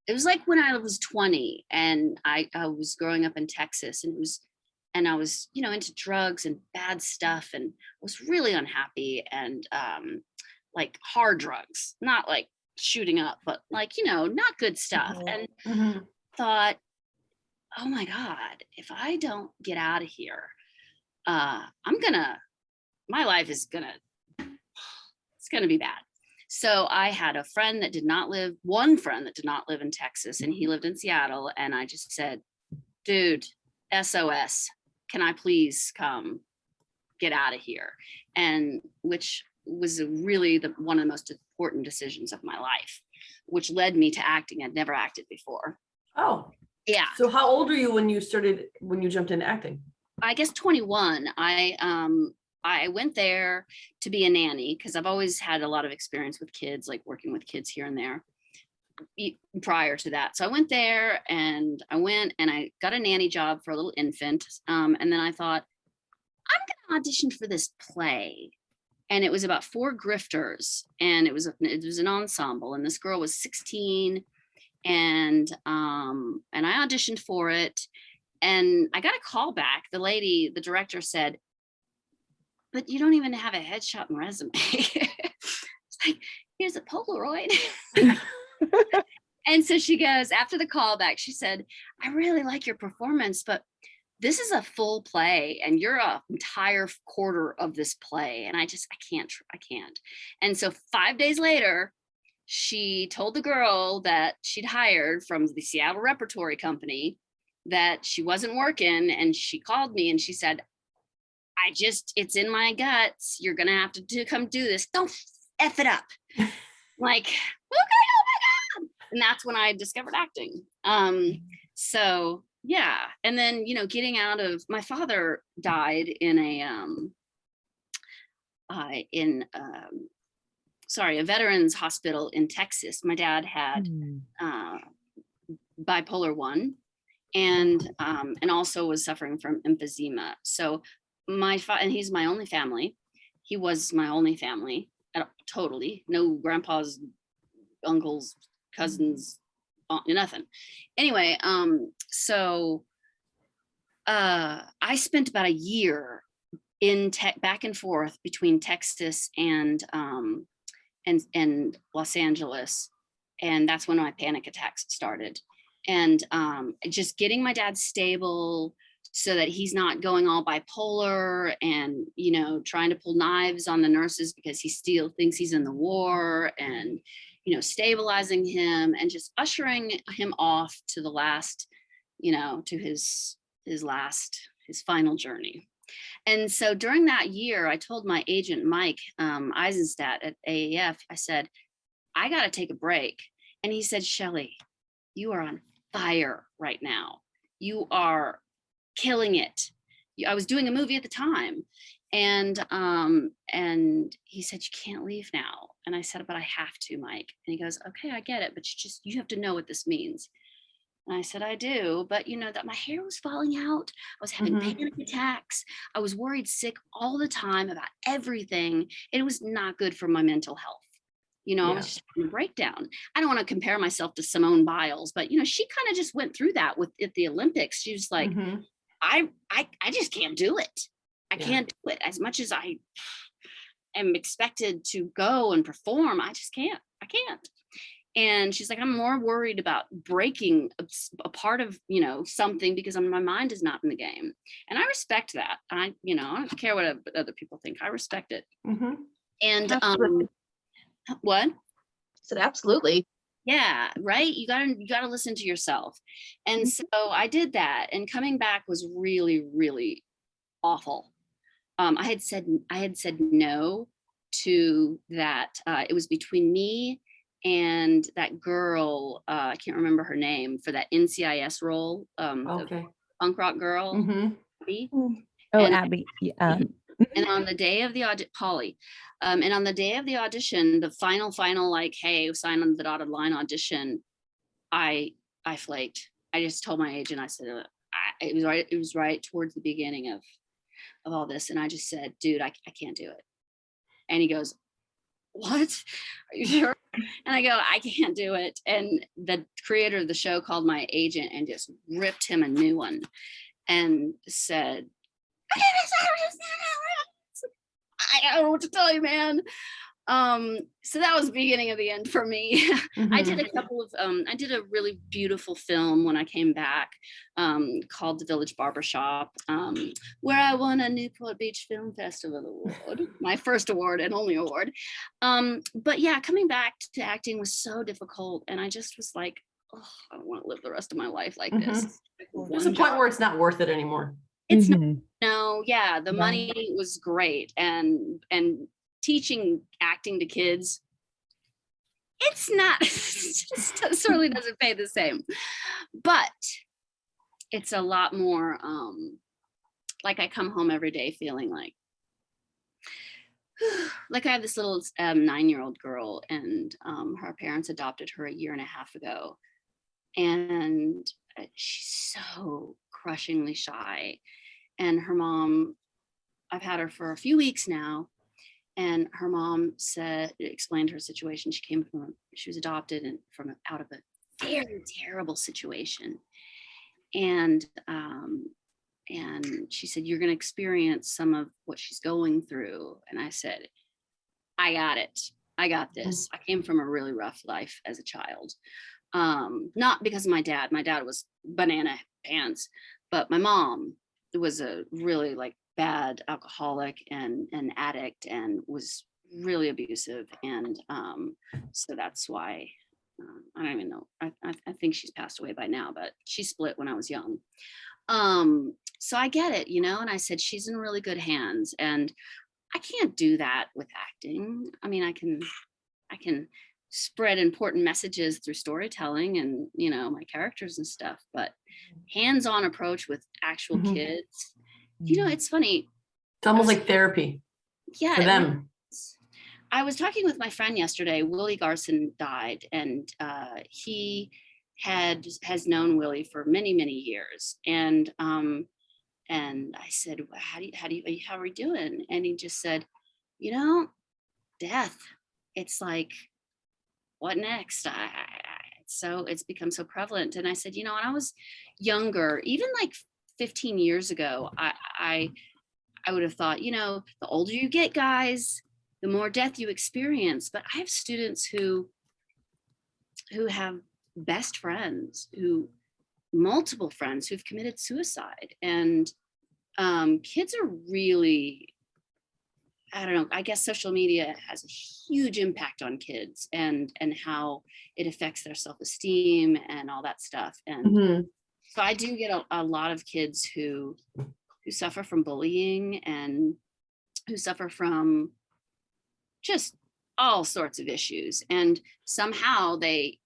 it was like when I was 20 and I was growing up in Texas, and I was, into drugs and bad stuff, and was really unhappy, and like hard drugs, not like shooting up, but like, not good stuff. And Mhm. thought, oh my God, if I don't get out of here, my life is it's gonna be bad. So I had one friend that did not live in Texas, and he lived in Seattle. And I just said, dude, SOS, can I please come get out of here? And which was really one of the most important decisions of my life, which led me to acting. I'd never acted before. Oh, yeah. So how old are you when you jumped into acting? I guess 21. I went there to be a nanny because I've always had a lot of experience with kids, like working with kids here and there prior to that. So I went there, and I got a nanny job for a little infant. And then I thought, I'm going to audition for this play. And it was about 4 grifters, and it was an ensemble, and this girl was 16, and I auditioned for it, and I got a call back. The director said, but you don't even have a headshot and resume. It's like, here's a Polaroid. And so she goes, after the callback, she said, I really like your performance, but this is a full play, and you're an entire quarter of this play. And I can't. And so 5 days later, she told the girl that she'd hired from the Seattle Repertory Company that she wasn't working. And she called me and she said, it's in my guts. You're going to have to come do this. Don't F it up. Like, okay, oh my God. And that's when I discovered acting. So yeah. And then, getting out of, my father died in a veterans hospital in Texas. My dad had bipolar 1 and also was suffering from emphysema. So and he's my only family. He was my only family, totally. No grandpas, uncles, cousins, nothing. Anyway, so I spent about a year in back and forth between Texas and Los Angeles, and that's when my panic attacks started. And just getting my dad stable so that he's not going all bipolar and, you know, trying to pull knives on the nurses because he still thinks he's in the war, and, you know, stabilizing him and just ushering him off to the last, you know, to his final journey. And so during that year, I told my agent, Mike Eisenstadt at AAF, I said, I got to take a break. And he said, Shelly, you are on fire right now. You are killing it. I was doing a movie at the time. And he said, you can't leave now. And I said, but I have to, Mike. And he goes, okay, I get it. But you have to know what this means. And I said, I do, but you know that my hair was falling out. I was having panic attacks. I was worried sick all the time about everything. It was not good for my mental health. You know, I was just having a breakdown. I don't want to compare myself to Simone Biles, but you know, she kind of just went through that at the Olympics. She was like, I just can't do it. I can't do it. As much as I am expected to go and perform, I just can't. I can't. And she's like, I'm more worried about breaking a part of, you know, something because my mind is not in the game. And I respect that. I don't care what other people think. I respect it. And what? I said, absolutely. Yeah, right. You gotta listen to yourself. And so I did that. And coming back was really, really awful. I had said no to that. It was between me and that girl, I can't remember her name, for that NCIS role, the punk rock girl, Abby. Abby. And on the day of the Polly, and on the day of the audition, the final, like, hey, sign on the dotted line audition, I flaked. I just told my agent, I said, it was right towards the beginning of all this, and I just said, dude, I can't do it. And he goes, what? Are you sure? And I go, I can't do it. And the creator of the show called my agent and just ripped him a new one and said, I don't know what to tell you, man. So that was the beginning of the end for me. I did I did a really beautiful film when I came back, called The Village Barbershop, where I won a Newport Beach Film Festival award, my first award and only award. But yeah, coming back to acting was so difficult. And I just was like, oh, I don't want to live the rest of my life like this. There's a point where it's not worth it anymore. It's not, no, yeah, the money was great. And teaching acting to kids, it's not, it certainly doesn't pay the same, but it's a lot more, like I come home every day feeling like I have this little 9-year-old girl, and her parents adopted her a year and a half ago, and she's so crushingly shy. And her mom, I've had her for a few weeks now, and her mom explained her situation. She was adopted and out of a very terrible situation. And she said, you're going to experience some of what she's going through. And I said, I got it. I got this. I came from a really rough life as a child. Not because of my dad. My dad was banana pants, but my mom was a really bad alcoholic and an addict, and was really abusive. And so that's why I don't even know. I think she's passed away by now, but she split when I was young. So I get it, and I said, she's in really good hands, and I can't do that with acting. I mean, I can spread important messages through storytelling and, my characters and stuff, but hands-on approach with actual kids, it's funny. It's almost like therapy. Yeah. For them. I was talking with my friend yesterday. Willie Garson died, and he has known Willie for many, many years. And I said, "Well, how are we doing?" And he just said, death. It's like, what next? So it's become so prevalent. And I said, when I was younger, even like 15 years ago, I would have thought, the older you get, guys, the more death you experience. But I have students who have best friends, multiple friends who've committed suicide. And kids are really, I don't know, I guess social media has a huge impact on kids and how it affects their self-esteem and all that stuff. And so I do get a lot of kids who suffer from bullying and who suffer from just all sorts of issues. And somehow a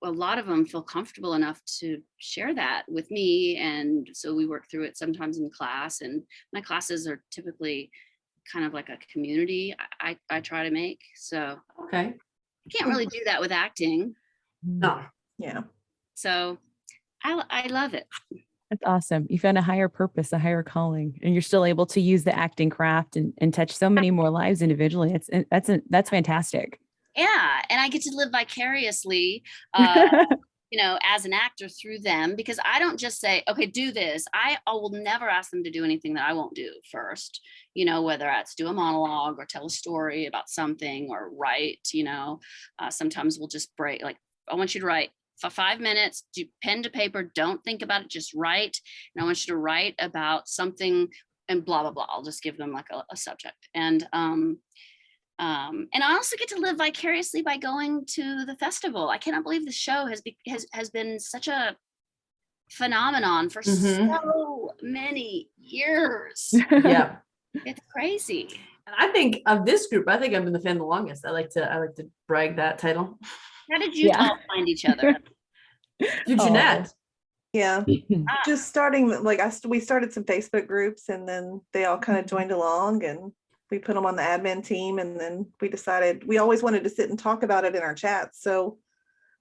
lot of them feel comfortable enough to share that with me. And so we work through it sometimes in class, and my classes are typically kind of like a community I try to make. So Okay. I can't really do that with acting. No. Yeah. So I love it. That's awesome. You found a higher purpose, a higher calling, and you're still able to use the acting craft and touch so many more lives individually. That's fantastic. Yeah. And I get to live vicariously, as an actor through them, because I don't just say, okay, do this. I will never ask them to do anything that I won't do first, whether that's do a monologue or tell a story about something or write, sometimes we'll just break, like, I want you to write for 5 minutes, do pen to paper, don't think about it, just write. And I want you to write about something and blah, blah, blah. I'll just give them like a subject. And I also get to live vicariously by going to the festival. I cannot believe the show has been such a phenomenon for so many years. Yeah. It's crazy. And I think of this group, I think I've been the fan the longest. I like to brag that title. How did you all find each other? You're Jeanette. Yeah. Just starting, like, we started some Facebook groups, and then they all kind of joined along, and we put them on the admin team. And then we decided we always wanted to sit and talk about it in our chats. So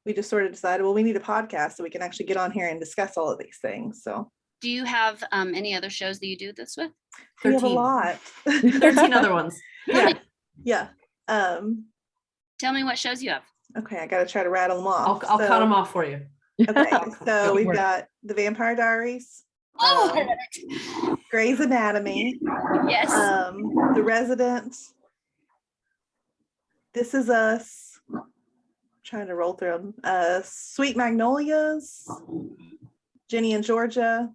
we just sort of decided, well, we need a podcast so we can actually get on here and discuss all of these things. So do you have any other shows that you do this with? we have a lot. 13 other ones. Yeah. Tell me what shows you have. Okay, I got to try to rattle them off. I'll cut them off for you. Okay, so we've got The Vampire Diaries, Grey's Anatomy, Yes. The Resident, This Is Us, I'm trying to roll through them, Sweet Magnolias, Jenny and Georgia,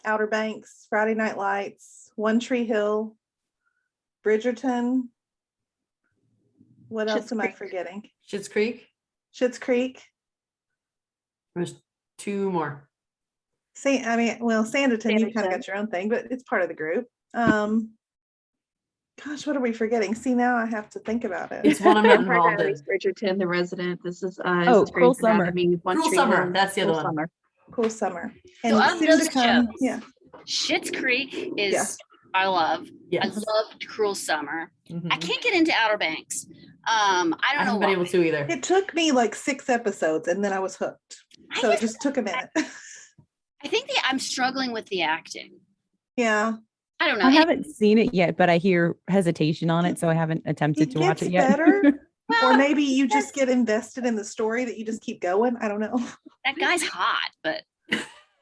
Outer Banks, Friday Night Lights, One Tree Hill, Bridgerton. What else am I forgetting? Schitt's Creek. Schitt's Creek. There's 2 more. Sanditon, you kind of got your own thing, but it's part of the group. Gosh, what are we forgetting? See, now I have to think about it. It's one I'm not involved in. Bridgerton, The Resident, This Is Us. Oh, Cruel Summer. Cruel Summer. That's the other one. Cool Summer. So And of soon those to come, shows, yeah. Schitt's Creek is Yeah. I love. Yes. I loved Cruel Summer. Mhm. I can't get into Outer Banks. I don't I know haven't been why. able to either. It took me like 6 episodes and then I was hooked. So it just took a minute. I think I'm struggling with the acting. Yeah. I don't know. I haven't seen it yet, but I hear hesitation on it, so I haven't attempted It to watch gets it yet. better. Well, Or maybe you just get invested in the story that you just keep going. I don't know. that guy's hot, but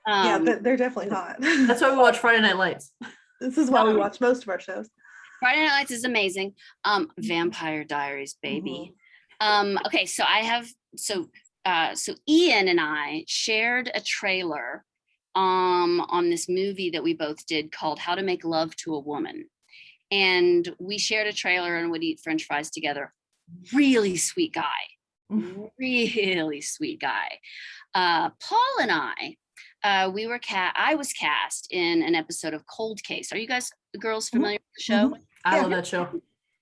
Yeah, but they're definitely hot. That's why we watch Friday Night Lights. This is why we watch most of our shows. Friday Night Lights is amazing. Vampire Diaries, baby. Okay, so so Ian and I shared a trailer on this movie that we both did called How to Make Love to a Woman. And we shared a trailer and would eat French fries together. Really sweet guy. Really sweet guy. Paul and I was cast in an episode of Cold Case. Are you guys girls familiar with the show? I love that show.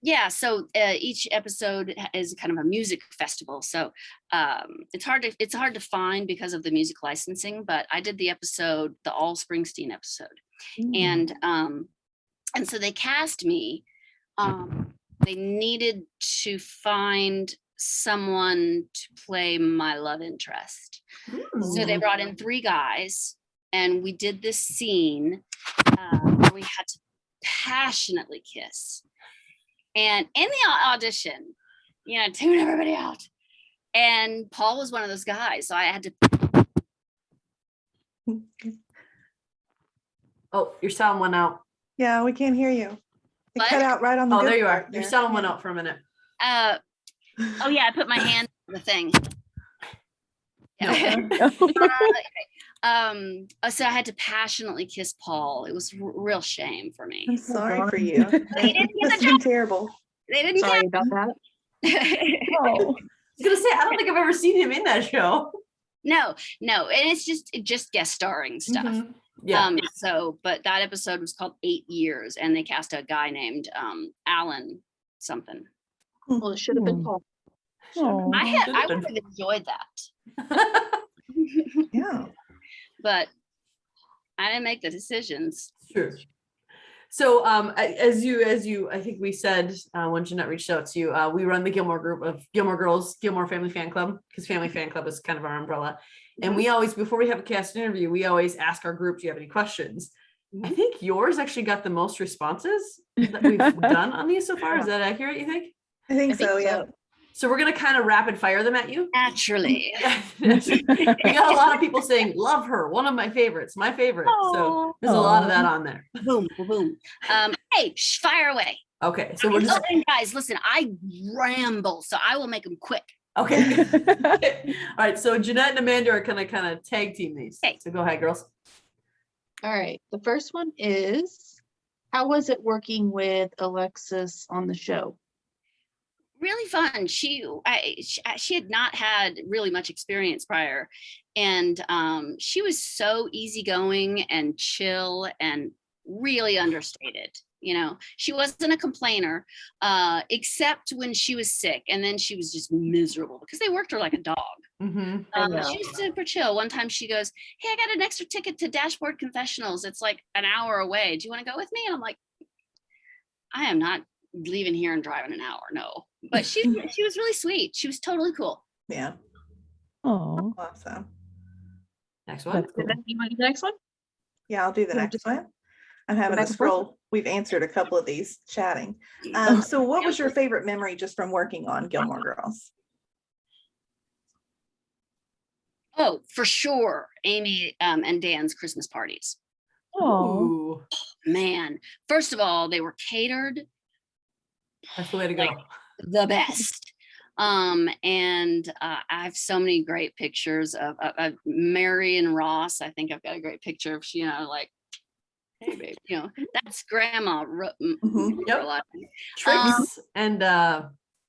Yeah, so each episode is kind of a music festival. So it's hard to find because of the music licensing, but I did the all Springsteen episode. And so they cast me they needed to find someone to play my love interest. So they brought in 3 guys, and we did this scene where we had to passionately kiss. And in the audition, tune everybody out. And Paul was one of those guys, so I had to. Oh, your sound went out. Yeah, we can't hear you. It What? cut out right on the Oh, good there you are. part Your there. sound went Yeah. out for a minute. Oh yeah, I put my hand on the thing. No. So I had to passionately kiss Paul. It was real shame for me. I'm sorry for you. They didn't get Must the have been terrible. They didn't Sorry about that. Oh. I was gonna say, I don't think I've ever seen him in that show. No, and it's just guest starring stuff. Mhm. Yeah. But that episode was called 8 Years, and they cast a guy named Alan something. Well, it should have been Hmm. Paul. Oh. I would have enjoyed that, Yeah. but I didn't make the decisions. True. So as you I think we said when Jeanette reached out to you, we run the Gilmore group of Gilmore Girls, Gilmore Family Fan Club, because Family Fan Club is kind of our umbrella. And we always, before we have a cast interview, we always ask our group, do you have any questions? I think yours actually got the most responses that we've done on these so far. Is that accurate, you think? I think so, yeah. So we're gonna kind of rapid fire them at you. Naturally. We got a lot of people saying, love her, one of my favorites, my favorite. So there's a lot of that on there. Boom, boom, boom. Hey, fire away. Okay, so we're just And guys, listen, I ramble, so I will make them quick. okay. All right, so Jeanette and Amanda are gonna kind of tag team these. Okay. So go ahead, girls. All right. The first one is, how was it working with Alexis on the show? Really fun. She had not had really much experience prior, and she was so easygoing and chill and really understated. She wasn't a complainer, except when she was sick, and then she was just miserable because they worked her like a dog. Mm-hmm. She was super chill. One time she goes, "Hey, I got an extra ticket to Dashboard Confessionals. It's like an hour away. Do you want to go with me?" And I'm like, I am not leaving here and driving an hour. No. But she was really sweet. She was totally cool. Yeah. Oh. Awesome. Next one. That's cool. You want to do the next one? Yeah, I'll do the Yeah, next just- one. I'm having back to and forth. scroll. We've answered a couple of these chatting. So what was your favorite memory just from working on Gilmore Girls? Oh, for sure. Amy and Dan's Christmas parties. Oh. Ooh, Man, first of all, they were catered that's the way to go. the best. And I have so many great pictures of Mary and Ross. I think I've got a great picture of she, like, hey babe, that's grandma. Mhm. Yep. Tricks and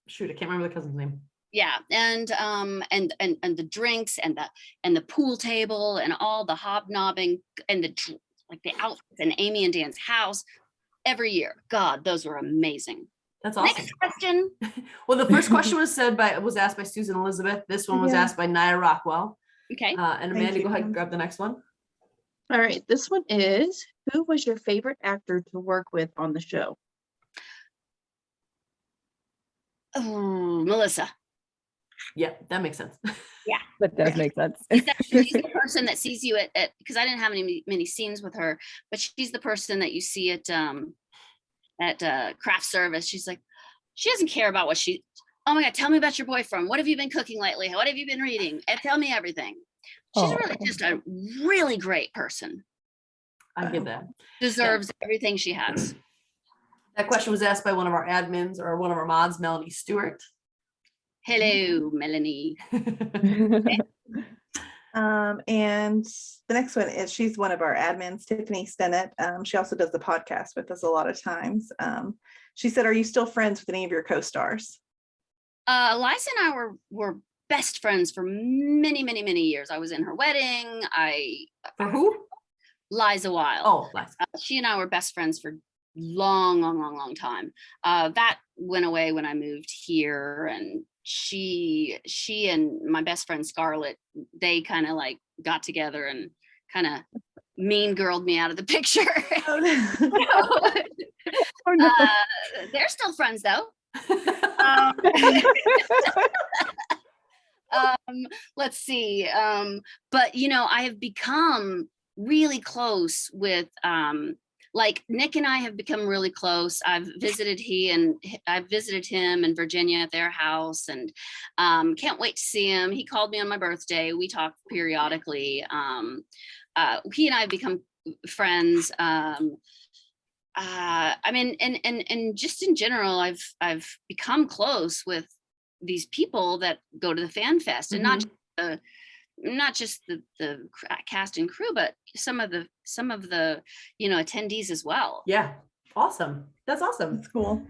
shoot, I can't remember the cousin's name. Yeah, and the drinks and the pool table and all the hobnobbing and the outfits and Amy and Dan's house every year. God, those were amazing. That's awesome. Next question. Well, the first question was asked by Susan Elizabeth. This one was Yeah. asked by Nia Rockwell. Okay. And Thank Amanda, you, go ahead Pam. and grab the next one. All right. This one is, who was your favorite actor to work with on the show? Oh, Melissa. Yeah, that makes sense. That does make sense. She's the person that sees you at because I didn't have many scenes with her, but she's the person that you see at craft service. She's like, she doesn't care about what oh my God, tell me about your boyfriend. What have you been cooking lately? What have you been reading? And tell me everything. She's really Oh. just a really great person. I get that. Deserves everything she has. That question was asked by one of our admins or one of our mods, Melanie Stewart. Hello, Melanie. And the next one is, she's one of our admins, Tiffany Stennett. She also does the podcast with us a lot of times. She said, are you still friends with any of your co-stars? Liza and I were best friends for many, many, many years. I was in her wedding. For who? Liza Wilde. Oh, nice. She and I were best friends for long time. That went away when I moved here, and she and my best friend Scarlett, they kind of like got together and kind of mean girled me out of the picture. Oh, no. Oh, no. They're still friends though. Um, let's see. But I have become really close with like Nick and I have become really close. I've visited him in Virginia at their house, and can't wait to see him. He called me on my birthday. We talk periodically. He and I have become friends. I mean, and just in general, I've become close with these people that go to the Fan Fest, and not just the cast and crew, but some of the attendees as well. Yeah, awesome. That's awesome. That's cool.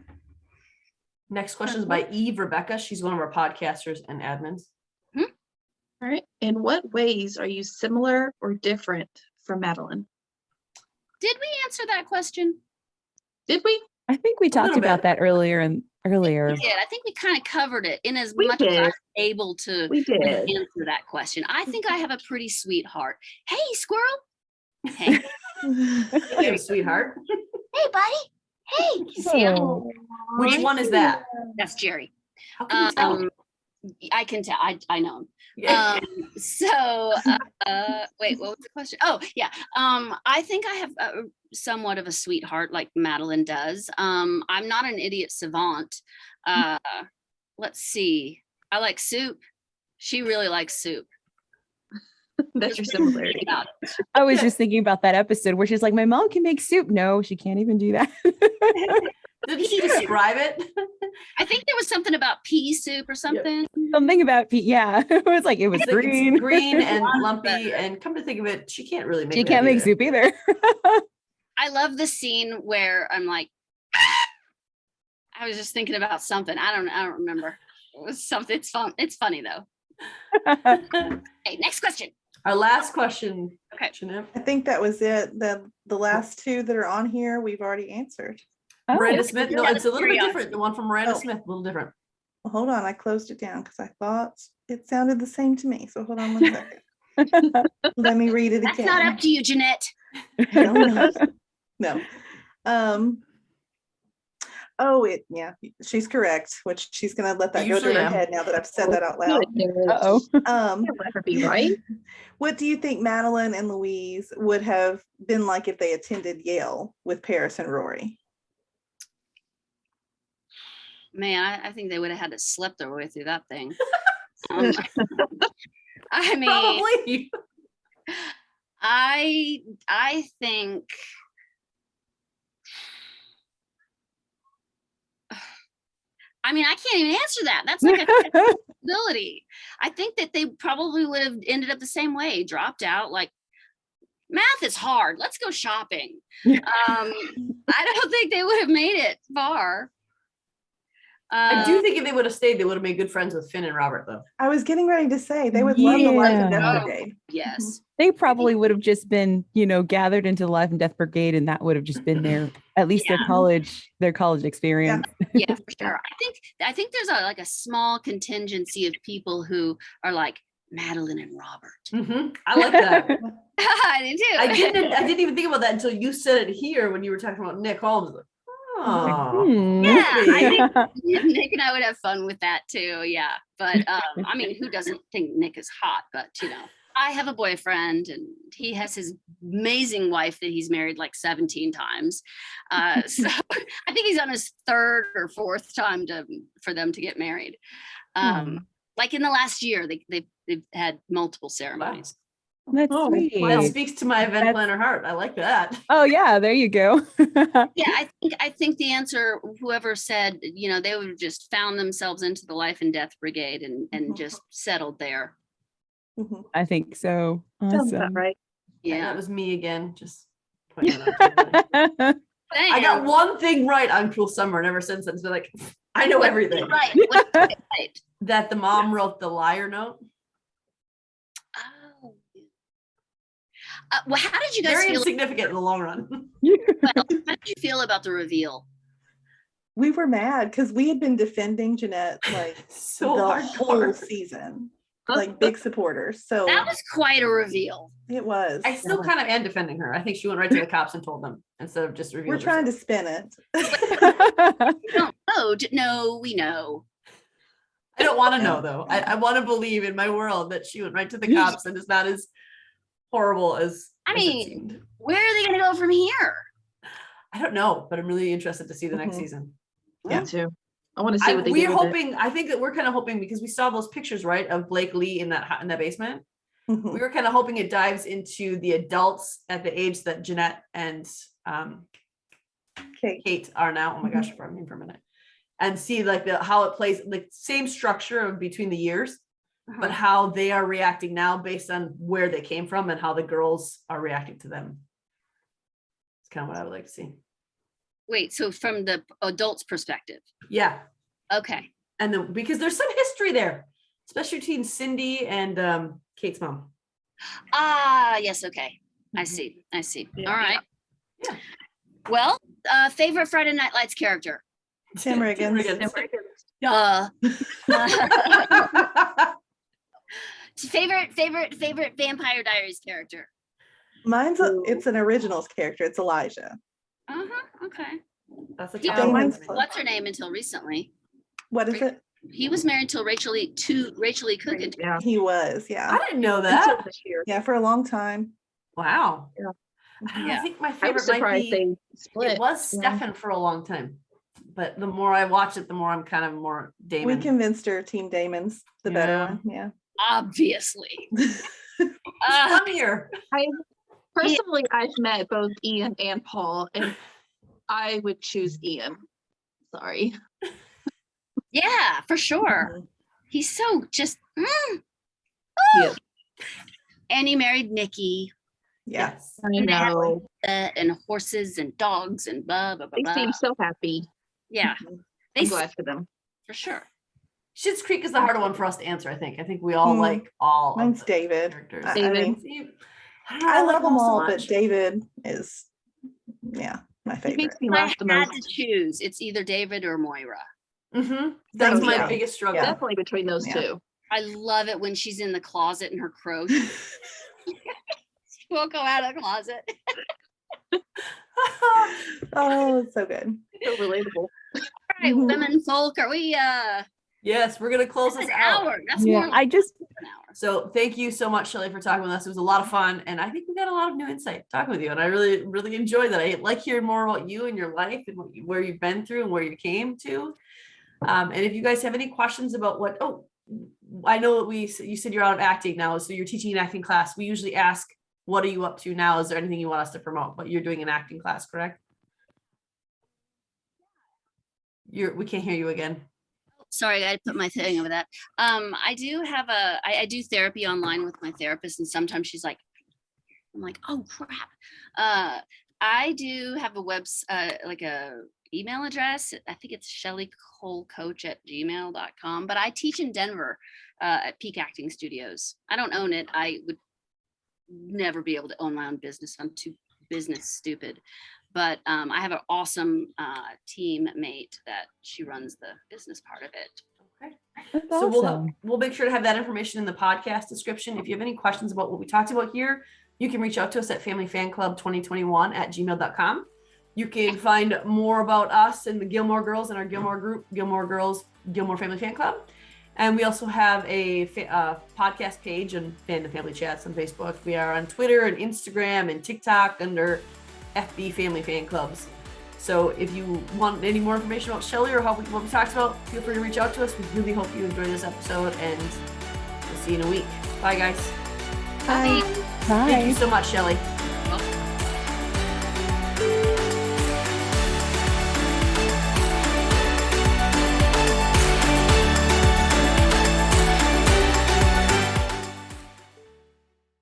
Next question is by Eve Rebecca. She's one of our podcasters and admins. All right. In what ways are you similar or different from Madeline? Did we answer that question? Did we? I think we talked little about bit. that earlier. We did. I think we kind of covered it in as We much as I did. was able to We did. answer that question. I think I have a pretty sweet heart. Hey, squirrel. Hey, Hey, sweetheart. hey, buddy. Hey, you see him? Oh. Which one is that? That's Jerry. How can you tell? I can tell. I know him. Yeah. So wait, what was the question? Oh yeah. I think I have somewhat of a sweetheart like Madeline does. I'm not an idiot savant. Let's see. I like soup. She really likes soup. That's your similarity. I was just thinking about that episode where she's like, my mom can make soup. No, she can't even do that. Didn't she describe it? I think there was something about pea soup or something. Something about yeah. It was like it was It's like it's green. green and lumpy, and come to think of it, she can't really make She that can't make either. soup either. I love the scene where I'm like, I was just thinking about something. I don't remember. It was something. It's fun. It's funny though. Hey, next question. Our last question. Okay. Jeanette. I think that was it. The last two that are on here, we've already answered. Oh, Miranda Smith. No, Yeah, it's a little bit curiosity. different. The one from Miranda Oh. Smith, a little different. Well, hold on, I closed it down because I thought it sounded the same to me. So hold on one second. Let me read it That's again. not up to you, Jeanette. Hell no. No. Yeah, she's correct, which she's gonna let that I go to usually her am. head now that I've said that out loud. Uh-oh. Let her be right. What do you think Madeline and Louise would have been like if they attended Yale with Paris and Rory? Man, I think they would have had to slip their way through that thing. I mean, Probably. I think I mean, I can't even answer that. That's like a possibility. I think that they probably would have ended up the same way, dropped out, like math is hard. Let's go shopping. I don't think they would have made it far. I do think if they would have stayed, they would have made good friends with Finn and Robert, though. I was getting ready to say they would love the Life and Yeah. Death Brigade. Yes. They probably would have just been, gathered into the Life and Death Brigade, and that would have just been their, at least Yeah. their college experience. Yeah, for sure. I think there's a small contingency of people who are like Madeline and Robert. I like that. I do too. I didn't even think about that until you said it here when you were talking about Nick Holmes. Oh, Hmm. Yeah, I maybe. think Nick and I would have fun with that too. Yeah. But I mean, who doesn't think Nick is hot? But I have a boyfriend and he has his amazing wife that he's married like 17 times. So I think he's on his third or fourth time for them to get married. Like in the last year, they've had multiple ceremonies. That's Oh, sweet. That speaks to my event That's- planner heart. I like that. Oh yeah, there you go. Yeah, I think the answer, whoever said, they would have just found themselves into the Life and Death Brigade and just settled there. Mhm. I think so. Sounds about Awesome. right. Yeah, Yeah. that was me again. Just pointing that out to everybody. I got one thing right on Cruel Summer, and ever since then, it's been like, I know everything. Right. What's right? That the mom wrote the liar note. Oh. Well, how did you guys Very feel? insignificant in the long run. How did you feel about the reveal? We were mad because we had been defending Jeanette like So the hardcore. whole season, like big supporters. So That was quite a reveal. it was. I still kind of am defending her. I think she went right to the cops and told them instead of just revealing. We're trying to spin it. You don't know no, we know. I don't want to know though. I want to believe in my world that she went right to the cops and is not as horrible as I as it mean, seemed. where are they going to go from here? I don't know, but I'm really interested to see the next Mhm. season. Yeah. Me too. I want to see what they do We're with it. hoping. I think that we're kind of hoping because we saw those pictures, right, of Blake Lee in that basement. Mhm. We were kind of hoping it dives into the adults at the age that Jeanette and Okay. Kate are now. Oh my gosh, for me for a minute, and see like how it plays, like same structure of between the years, but how they are reacting now based on where they came from and how the girls are reacting to them. It's kind of what I would like to see. Wait, so from the adult's perspective. Yeah, Okay. and then because there's some history there, especially between Cindy and Kate's mom. Yes, okay. I see. Yeah. All right. Yeah. Well, favorite Friday Night Lights character. Tim Riggins. Favorite Vampire Diaries character. Mine's it's an originals character. It's Elijah. Okay. That's a He tough Yeah, one. mine's for me. fun. What's her name until recently? What is it? He was married till Rachel E. Cook. And Yeah. He was, yeah. I didn't know Until that. this year. Yeah, for a long time. Wow. Yeah. I don't know, I Yeah. think my I was favorite might surprised be. they split. It was Yeah. Stefan for a long time, but the more I watch it, the more I'm kind of more We Damon. convinced her Team Damon's the better Yeah. one. Yeah. obviously. Funnier. Personally, I've met both Ian and Paul, and I would choose Ian. Sorry. Yeah, for sure. Mhm. He's so just. Yeah. And he married Nikki. Yeah. Yes. I know. And horses and dogs and blah blah blah. They blah. seem so happy. Yeah, they I'm s- glad for them. for sure. Schitt's Creek is the harder one for us to answer. I think we all Hmm. like all. of Mine's the David. characters. I David. mean, See, I, don't know, I like love them so all, much. but David is, yeah, my He favorite. makes me If I laugh the had to most. choose, it's either David or Moira. Mhm. That's Oh, my yeah. biggest struggle. Yeah. Definitely between those Yeah. two. I love it when she's in the closet in her crow. She won't go out of the closet. Oh, it's so good. So relatable. All right, Mhm. women folk, are we Yes, we're gonna close that's this an out. hour. That's Yeah, more like I just an hour. So thank you so much, Shelly, for talking with us. It was a lot of fun, and I think we got a lot of new insight talking with you. And I really, really enjoyed that. I like hearing more about you and your life and where you've been through and where you came to. And if you guys have any questions about I know that you said you're out of acting now, so you're teaching an acting class. We usually ask, what are you up to now? Is there anything you want us to promote? But you're doing an acting class, correct? We can't hear you again. Sorry, I put my thing over that. I do have I do therapy online with my therapist, and sometimes she's like, I'm like, oh crap. I do have a like a email address. I think it's shellycolecoach@gmail.com, but I teach in Denver at Peak Acting Studios. I don't own it. I would never be able to own my own business. I'm too business stupid. But I have an awesome teammate that she runs the business part of it. that's So awesome. we'll make sure to have that information in the podcast description. If you have any questions about what we talked about here, you can reach out to us at familyfanclub2021@gmail.com. You can find more about us and the Gilmore Girls in our Gilmore group, Gilmore Girls, Gilmore Family Fan Club. And we also have a podcast page and Fandom Family Chats on Facebook. We are on Twitter and Instagram and TikTok under FB Family Fan Clubs. So if you want any more information about Shelly or what we talked about, feel free to reach out to us. We really hope you enjoyed this episode, and we'll see you in a week. Bye, guys. Bye. Thank you Bye. so much, Shelly.